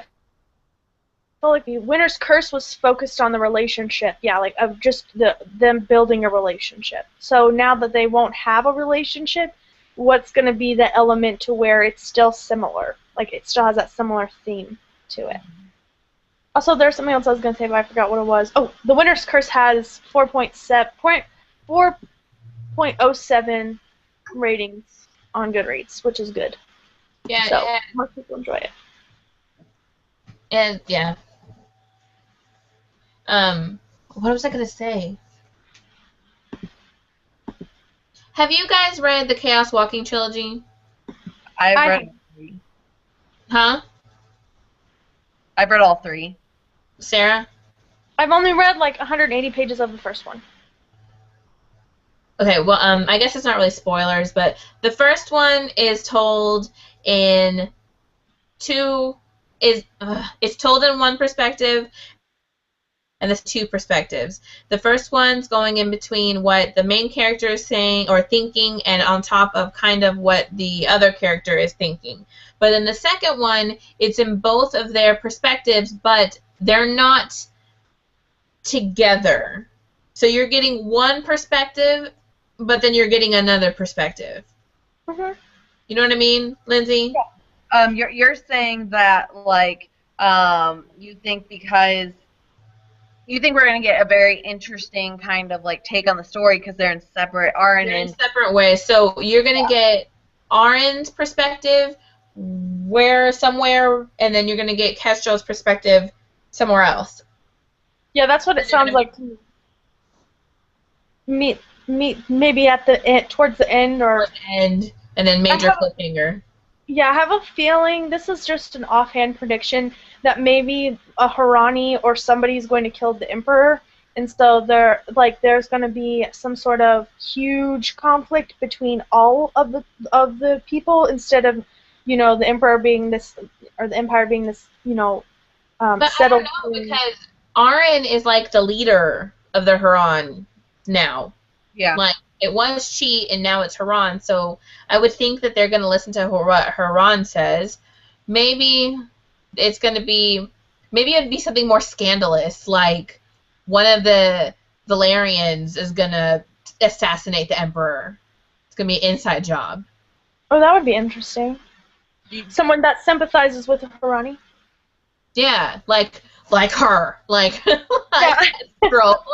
feel like the Winter's Curse was focused on the relationship, yeah, like of just them building a relationship. So now that they won't have a relationship, what's going to be the element to where it's still similar? Like it still has that similar theme to it. Also, there's something else I was going to say, but I forgot what it was. Oh, the Winter's Curse has 4.07 ratings on Goodreads, which is good. Yeah, So most people enjoy it. and yeah. What was I gonna say? Have you guys read the Chaos Walking trilogy? I've I read have. all three. Huh? I've read all three. Sarah? I've only read like 180 pages of the first one. Okay, well, I guess it's not really spoilers, but the first one is told in it's told in one perspective, and there's two perspectives. The first one's going in between what the main character is saying or thinking, and on top of kind of what the other character is thinking. But in the second one, it's in both of their perspectives, but they're not together. So you're getting one perspective, but then you're getting another perspective. Mm-hmm. You know what I mean, Lindsay? Yeah. You're saying that like you think because you think we're gonna get a very interesting kind of like take on the story because they're in separate Aaron They're in and separate ways. So you're gonna get Aaron's perspective somewhere, and then you're gonna get Kestrel's perspective somewhere else. Yeah, that's what it sounds like to me. Maybe at towards the end, or And then major cliffhanger. yeah, I have a feeling this is just an offhand prediction that maybe a Harani or somebody's going to kill the Emperor, and so there's going to be some sort of huge conflict between all of the people instead of the Emperor being this or the Empire being this But settled. I don't know, because Aaron is like the leader of the Huron now. yeah. Like, it was Cheat, and now it's Huron, so I would think that they're going to listen to what Huron says. Maybe it's going to be, maybe it would be something more scandalous, like one of the Valerians is going to assassinate the Emperor. It's going to be an inside job. Oh, that would be interesting. Someone that sympathizes with Harani. Yeah, like her, like Yeah. girl.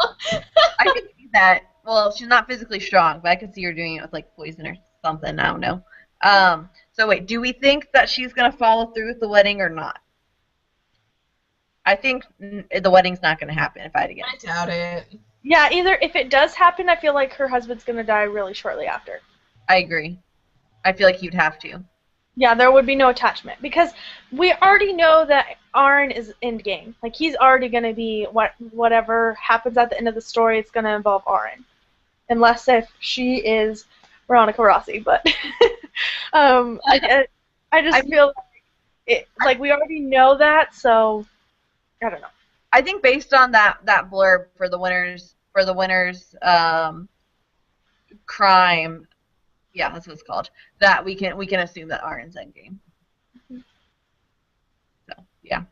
I could see that. Well, she's not physically strong, but I could see her doing it with like poison or something. I don't know. So wait, do we think that she's gonna follow through with the wedding or not? I think the wedding's not gonna happen. If I had to guess, I doubt it. Yeah, either if it does happen, I feel like her husband's gonna die really shortly after. I agree. I feel like you'd have to. Yeah, there would be no attachment because we already know that Aaron is endgame. Like he's already gonna be whatever happens at the end of the story. It's gonna involve Aaron, unless if she is Veronica Rossi. But I just feel like we already know that, so I don't know. I think based on that blurb for the winners crime, yeah, that's what it's called. That we can assume that Aaron's endgame. So yeah.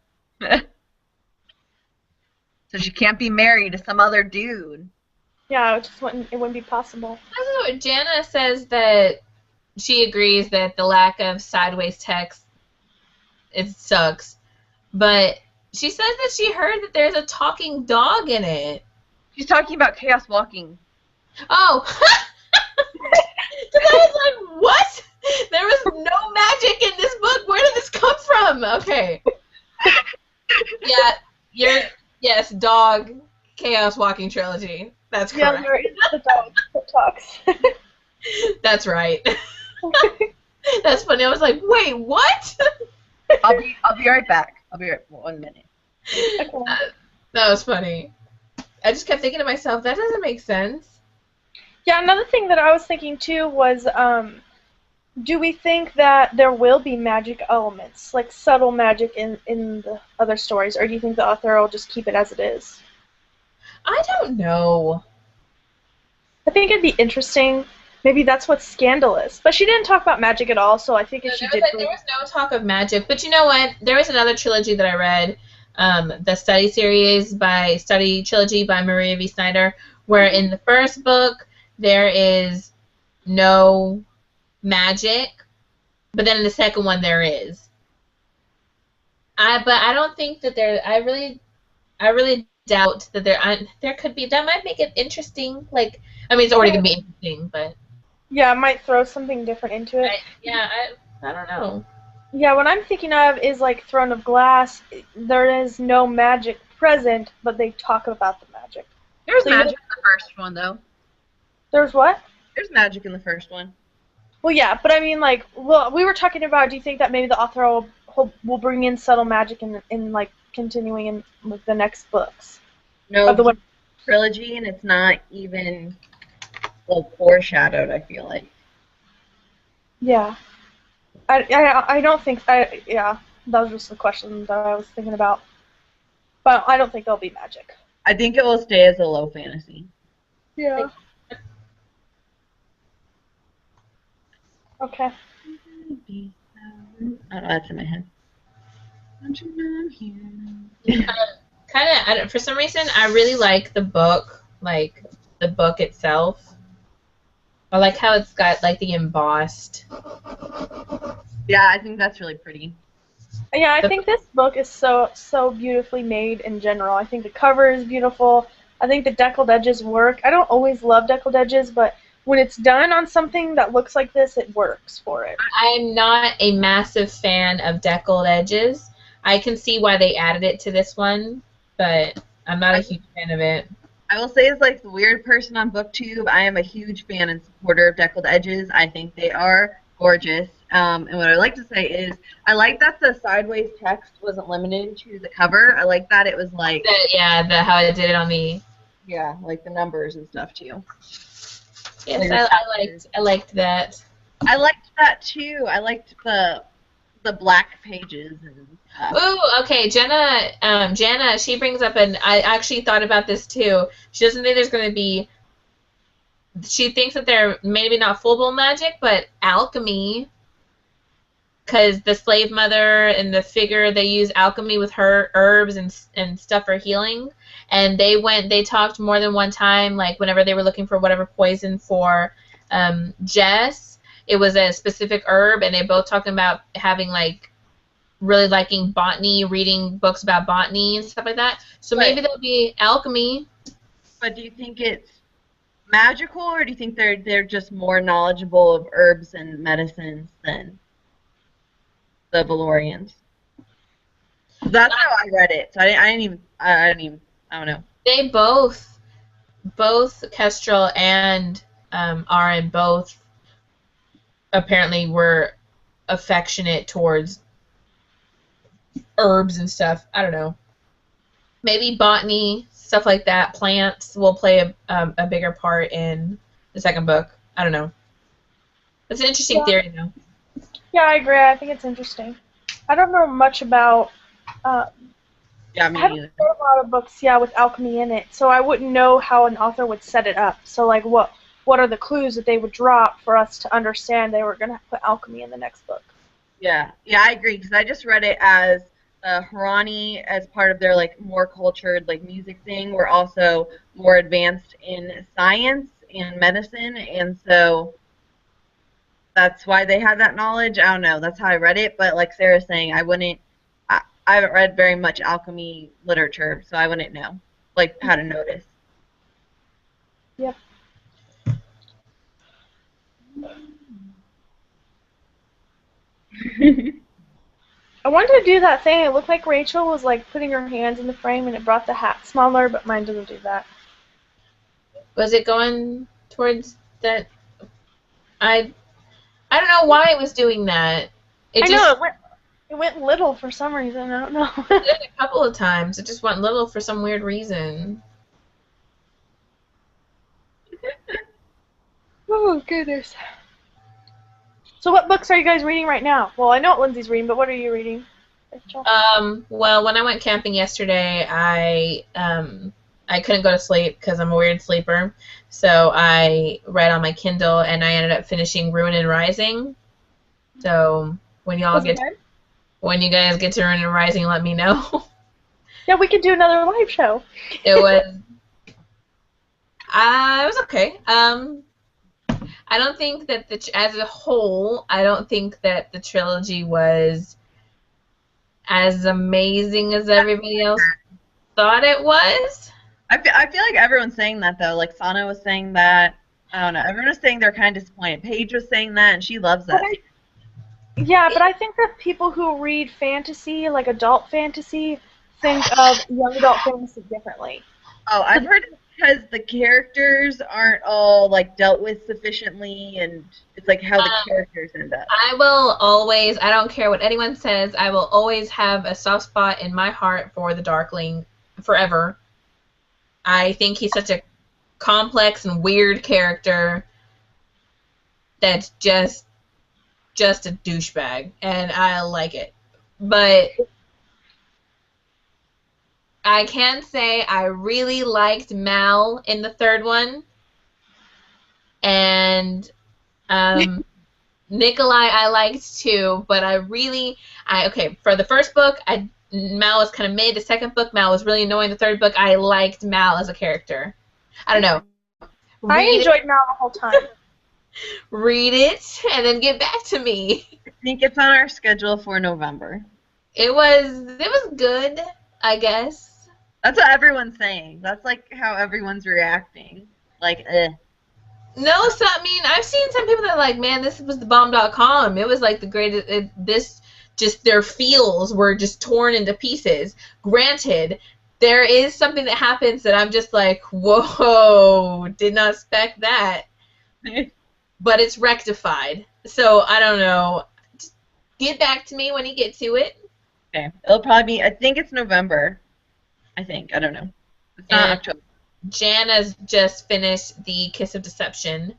So she can't be married to some other dude. Yeah, it wouldn't be possible. I don't know. Jana says that she agrees that the lack of sideways text, it sucks, but she says that she heard that there's a talking dog in it. She's talking about Chaos Walking. Oh. Because I was like, what? There was no magic in this book. Where did this come from? Okay. Yeah, yes, dog, Chaos Walking trilogy. That's correct. Yeah, there is the dog that talks. That's right. That's funny. I was like, wait, what? I'll be right back. I'll be right 1 minute. Okay. That was funny. I just kept thinking to myself, that doesn't make sense. Yeah, another thing that I was thinking too was, do we think that there will be magic elements, like subtle magic in the other stories, or do you think the author will just keep it as it is? I don't know. I think it'd be interesting. Maybe that's what's scandalous. But she didn't talk about magic at all, so I think No, if she there was did, there was no talk of magic, but you know what? There was another trilogy that I read, the study trilogy by Maria V. Snyder, where in the first book there is no magic, but then in the second one there is. But I don't think that there. I really doubt that there could be. That might make it interesting. Like, I mean, it's already gonna be interesting, but yeah, I might throw something different into it. I don't know. Yeah, what I'm thinking of is like Throne of Glass. There is no magic present, but they talk about the magic. There's So you know, magic in the first one, though. there's what? There's magic in the first one. Well, yeah, but I mean, like, well, we were talking about. Do you think that maybe the author will bring in subtle magic in like continuing in with the next books of No the one? trilogy, and it's not even like foreshadowed, I feel like. Yeah, I don't think yeah, that was just the question that I was thinking about. But I don't think there'll be magic. I think it will stay as a low fantasy. Yeah. Okay. Oh, that's in my head. Kind of, for some reason, I really like the book itself. I like how it's got like the embossed. Yeah, I think that's really pretty. Yeah, I think this book is so beautifully made in general. I think the cover is beautiful. I think the deckled edges work. I don't always love deckled edges, but when it's done on something that looks like this, it works for it. I'm not a massive fan of deckled edges. I can see why they added it to this one, but I'm not a huge fan of it. I will say, as like the weird person on BookTube, I am a huge fan and supporter of deckled edges. I think they are gorgeous. And what I like to say is, I like that the sideways text wasn't limited to the cover. I like that it was like, How I did it on the. yeah, like the numbers and stuff too. Yes, Like I liked that. I liked that too. I liked the black pages and stuff. Ooh, okay. Jana, she brings up, and I actually thought about this too. She doesn't think there's going to be. She thinks that they're maybe not full-blown magic, but alchemy. Because the slave mother and the figure, they use alchemy with her herbs and stuff for healing. And they talked more than one time, like whenever they were looking for whatever poison for Jess, it was a specific herb, and they both talking about having like really liking botany, reading books about botany and stuff like that. So maybe there'll be alchemy. But do you think it's magical, or do you think they're just more knowledgeable of herbs and medicines than the Valorians? That's how I read it. So I don't know. They both Kestrel and Aaron both apparently were affectionate towards herbs and stuff. I don't know. Maybe botany, stuff like that, plants will play a bigger part in the second book. I don't know. It's an interesting theory, though. Yeah, I agree. I think it's interesting. I don't know much about. Yeah, me I haven't read a lot of books, with alchemy in it, so I wouldn't know how an author would set it up. So, like, what are the clues that they would drop for us to understand they were going to put alchemy in the next book? Yeah, I agree, because I just read it as Harani, as part of their like more cultured like music thing, were also more advanced in science and medicine, and so that's why they had that knowledge. I don't know. That's how I read it, but like Sarah's saying, I haven't read very much alchemy literature, so I wouldn't know like how to notice. Yep. I wanted to do that thing. It looked like Rachel was like putting her hands in the frame and it brought the hat smaller, but mine doesn't do that. Was it going towards that? I don't know why it was doing that. I know it went. It went little for some reason. I don't know. It did a couple of times. It just went little for some weird reason. Oh, goodness. So what books are you guys reading right now? Well, I know what Lindsay's reading, but what are you reading, Rachel? Well, when I went camping yesterday, I couldn't go to sleep because I'm a weird sleeper. So I read on my Kindle, and I ended up finishing Ruin and Rising. So when you guys get to Ruin and Rising, let me know. Yeah, we could do another live show. It was okay. I don't think that as a whole, I don't think that the trilogy was as amazing as everybody else thought it was. I feel like everyone's saying that, though. Like, Sana was saying that. I don't know. Everyone was saying they're kind of disappointed. Paige was saying that, and she loves that. But I think that people who read fantasy, like adult fantasy, think of young adult fantasy differently. Oh, I've heard it's because the characters aren't all, like, dealt with sufficiently, and it's, like, how the characters end up. I will always, I don't care what anyone says, I will always have a soft spot in my heart for the Darkling forever. I think he's such a complex and weird character that's just a douchebag, and I like it. But I can say I really liked Mal in the third one, and Nikolai I liked too, but for the first book, Mal was kind of mid. The second book, Mal was really annoying. The third book, I liked Mal as a character. I don't know. I enjoyed Mal the whole time. Read it and then get back to me. I think it's on our schedule for November. It was good, I guess. That's what everyone's saying. That's like how everyone's reacting. Like, No, so I mean, I've seen some people that are like, man, this was the bomb.com. It was like the greatest. Their feels were just torn into pieces. Granted, there is something that happens that I'm just like, whoa, did not expect that. But it's rectified. So I don't know. Just get back to me when you get to it. Okay. It'll probably be, I think it's November. I don't know. It's not October. Jana's just finished The Kiss of Deception,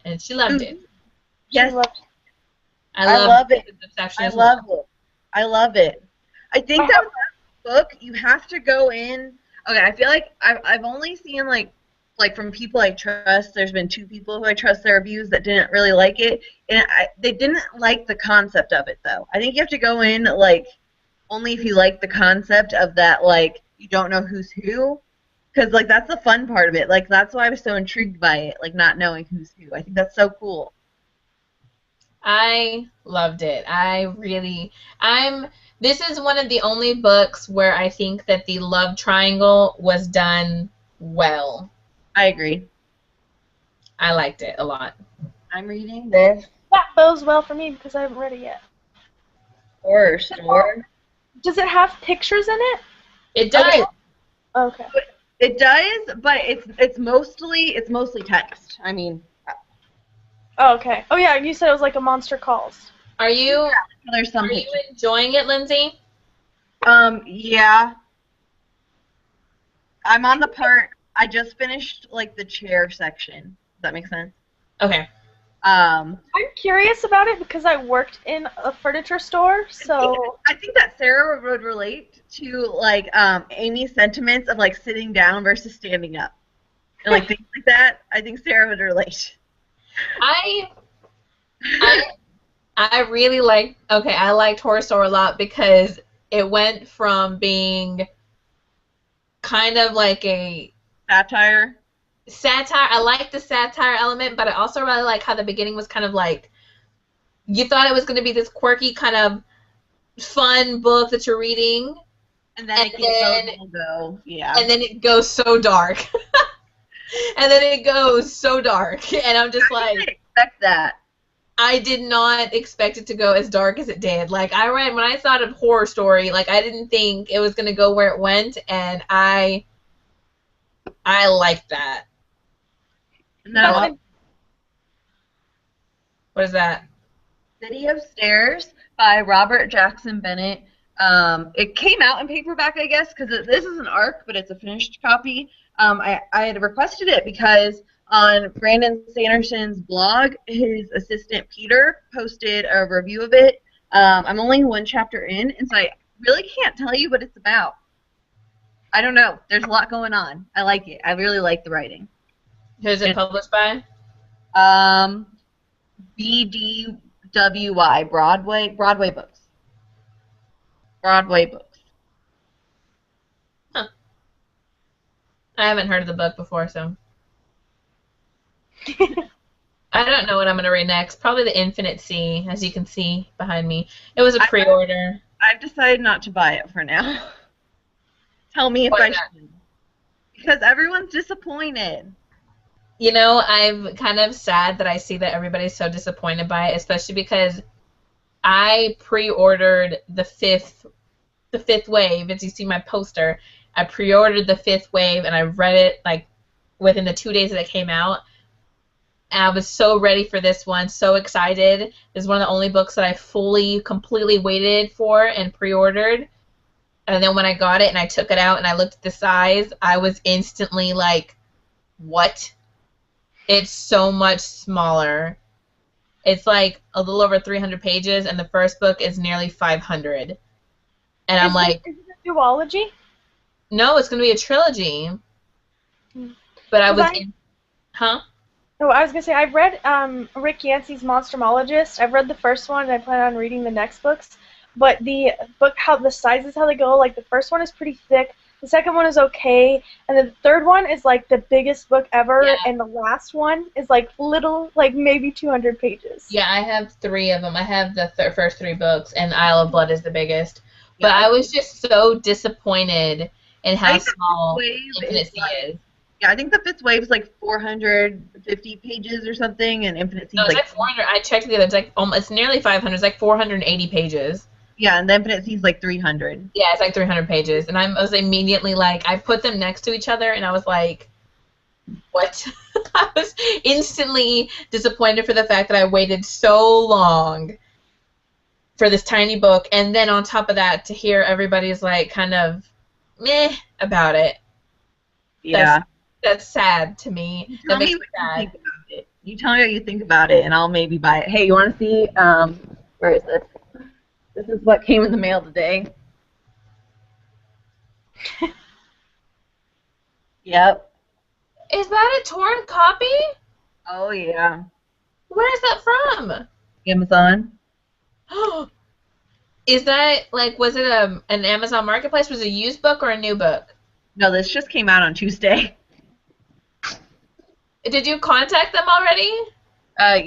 and she loved it. Yes. I love it. I love it. I love it. I think that book, you have to go in. Okay, I feel like I've only seen like from people I trust. There's been 2 people who I trust their reviews that didn't really like it, and they didn't like the concept of it though. I think you have to go in like only if you like the concept of that, like you don't know who's who, because like that's the fun part of it. Like that's why I was so intrigued by it, like not knowing who's who. I think that's so cool. I loved it. This is one of the only books where I think that the love triangle was done well. I agree. I liked it a lot. I'm reading this. That bodes well for me because I haven't read it yet. Horror store. Does it have pictures in it? It does. Okay. It does, but it's mostly text. I mean. Oh, okay. Oh yeah, you said it was like a Monster Calls. Are you you enjoying it, Lindsay? Yeah. I'm on the part. I just finished like the chair section. Does that make sense? Okay. I'm curious about it because I worked in a furniture store, so I think that Sarah would relate to like Amy's sentiments of like sitting down versus standing up, and like things like that. I think Sarah would relate. I really I liked Horror Store a lot because it went from being kind of like a satire. I like the satire element, but I also really like how the beginning was kind of like you thought it was going to be this quirky kind of fun book that you're reading, and then and then it goes so dark. And then it goes so dark, and I'm just like, didn't expect that. I did not expect it to go as dark as it did. Like when I thought of Horror Story, like I didn't think it was gonna go where it went, and I liked that. No. What is that? City of Stairs by Robert Jackson Bennett. It came out in paperback, I guess, because this is an ARC, but it's a finished copy. I had requested it because on Brandon Sanderson's blog, his assistant Peter posted a review of it. I'm only one chapter in, and so I really can't tell you what it's about. I don't know. There's a lot going on. I like it. I really like the writing. Who's it published by? BDWY, Broadway Books. Broadway Books. Huh. I haven't heard of the book before, so. I don't know what I'm going to read next. Probably The Infinite Sea, as you can see behind me. It was a pre-order. I've decided not to buy it for now. Tell me if Why I not? should. Because everyone's disappointed. You know, I'm kind of sad that I see that everybody's so disappointed by it, especially because I pre-ordered the fifth wave. As you see my poster, I pre-ordered the fifth wave, and I read it like within the 2 days that it came out. And I was so ready for this one, so excited. This is one of the only books that I completely waited for and pre-ordered. And then when I got it and I took it out and I looked at the size, I was instantly like, what? It's so much smaller. It's like a little over 300 pages, and the first book is nearly 500. And I'm like, is it a duology? no, it's going to be a trilogy. But I was huh? No, I was going to say, I've read Rick Yancey's Monstrumologist. I've read the first one, and I plan on reading the next books. But the book, how the sizes, how they go, like the first one is pretty thick. The second one is okay, and the third one is like the biggest book ever, Yeah. and the last one is like little, like maybe 200 pages. Yeah, I have 3 of them. I have the first 3 books, and Isle of Blood is the biggest. But I was just so disappointed in how small Infinite Sea is. Yeah, I think the fifth wave is like 450 pages or something, and Infinite Sea No, is it's like 400. I checked the other. It's like it's nearly 500. It's like 480 pages. Yeah, and the Infinite Sea is like 300. Yeah, it's like 300 pages, and I was immediately like, I put them next to each other, and I was like, what? I was instantly disappointed for the fact that I waited so long for this tiny book, and then on top of that, to hear everybody's like kind of meh about it. Yeah. That's sad to me. That makes me sad. You tell me what you think about it, and I'll maybe buy it. Hey, you want to see? Where is this? This is what came in the mail today. Yep. Is that a torn copy? Oh, yeah. Where is that from? Amazon. Is that, like, was it an Amazon Marketplace? Was it a used book or a new book? No, this just came out on Tuesday. Did you contact them already?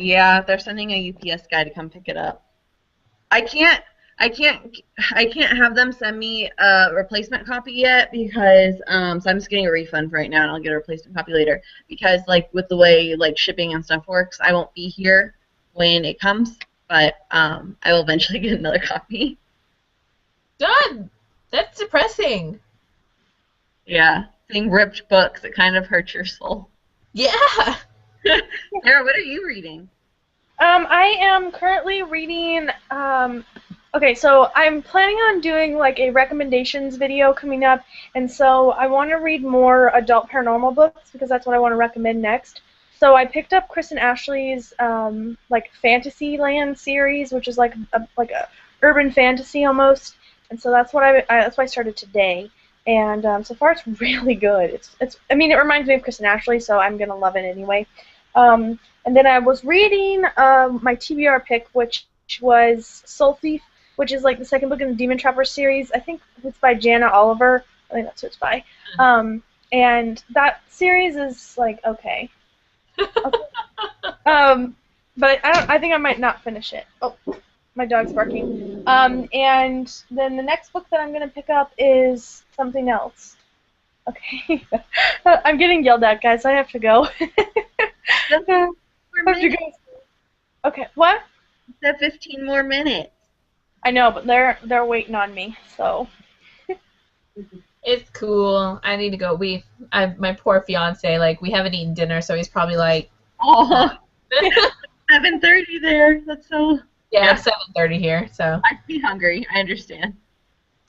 Yeah, they're sending a UPS guy to come pick it up. I can't have them send me a replacement copy yet because so I'm just getting a refund for right now, and I'll get a replacement copy later because like with the way like shipping and stuff works, I won't be here when it comes, but I will eventually get another copy. God, that's depressing. Yeah, seeing ripped books, it kind of hurts your soul. Yeah. Sarah, what are you reading? I am currently reading, okay, so I'm planning on doing like a recommendations video coming up, and so I want to read more adult paranormal books because that's what I want to recommend next. So I picked up Kristen Ashley's like Fantasyland series, which is like a urban fantasy almost, and so that's what that's why I started today. And so far it's really good. I mean, it reminds me of Kristen Ashley, so I'm gonna love it anyway. And then I was reading my TBR pick, which was Soul Thief, which is like the second book in the Demon Trapper series. I think it's by Jana Oliver. I think that's who it's by. And that series is like okay. But I think I might not finish it. Oh, my dog's barking. And then the next book that I'm gonna pick up is something else. Okay. I'm getting yelled at, guys. I have to go. Okay, what? You said 15 more minutes. I know, but they're waiting on me, so. It's cool. I need to go. My poor fiance, like, we haven't eaten dinner, so he's probably like, Oh, 7:30 there. That's so. Yeah, Yep. 7:30 here, so. I'd be hungry. I understand.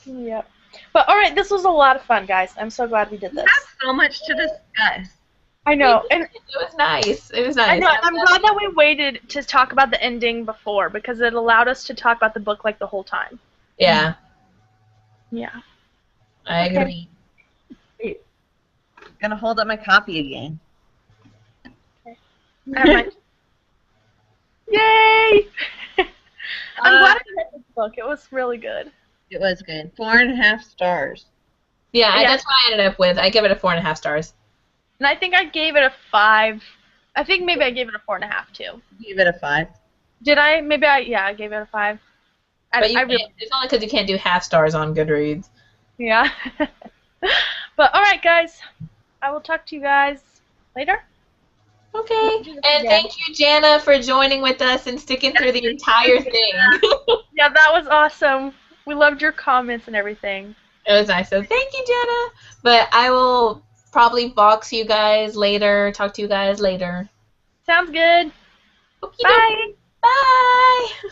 Yep. But all right, this was a lot of fun, guys. I'm so glad we did We this. have so much to discuss. I know, and It was nice. It was I nice. know. I'm glad that we waited to talk about the ending before because it allowed us to talk about the book like the whole time. Yeah, Yeah. I Okay. agree. Wait. Gonna hold up my copy again. I have mine. Yay! I'm glad I read this book. It was really good. It was good. 4.5 stars. Yeah, Yeah. that's what I ended up with. I give it a 4.5 stars. And I think I gave it a 5. I think maybe I gave it a 4.5 too. Give it a 5. Did I? Maybe I gave it a 5. But you I can't, really, it's only because you can't do half stars on Goodreads. yeah. But all right, guys. I will talk to you guys later. Okay. Do this And again. thank you, Jana, for joining with us and sticking through the entire thing. Yeah, that was awesome. We loved your comments and everything. It was nice. So thank you, Jana. But I will probably box you guys later, talk to you guys later. Sounds good. Okie Bye. dokie. Bye.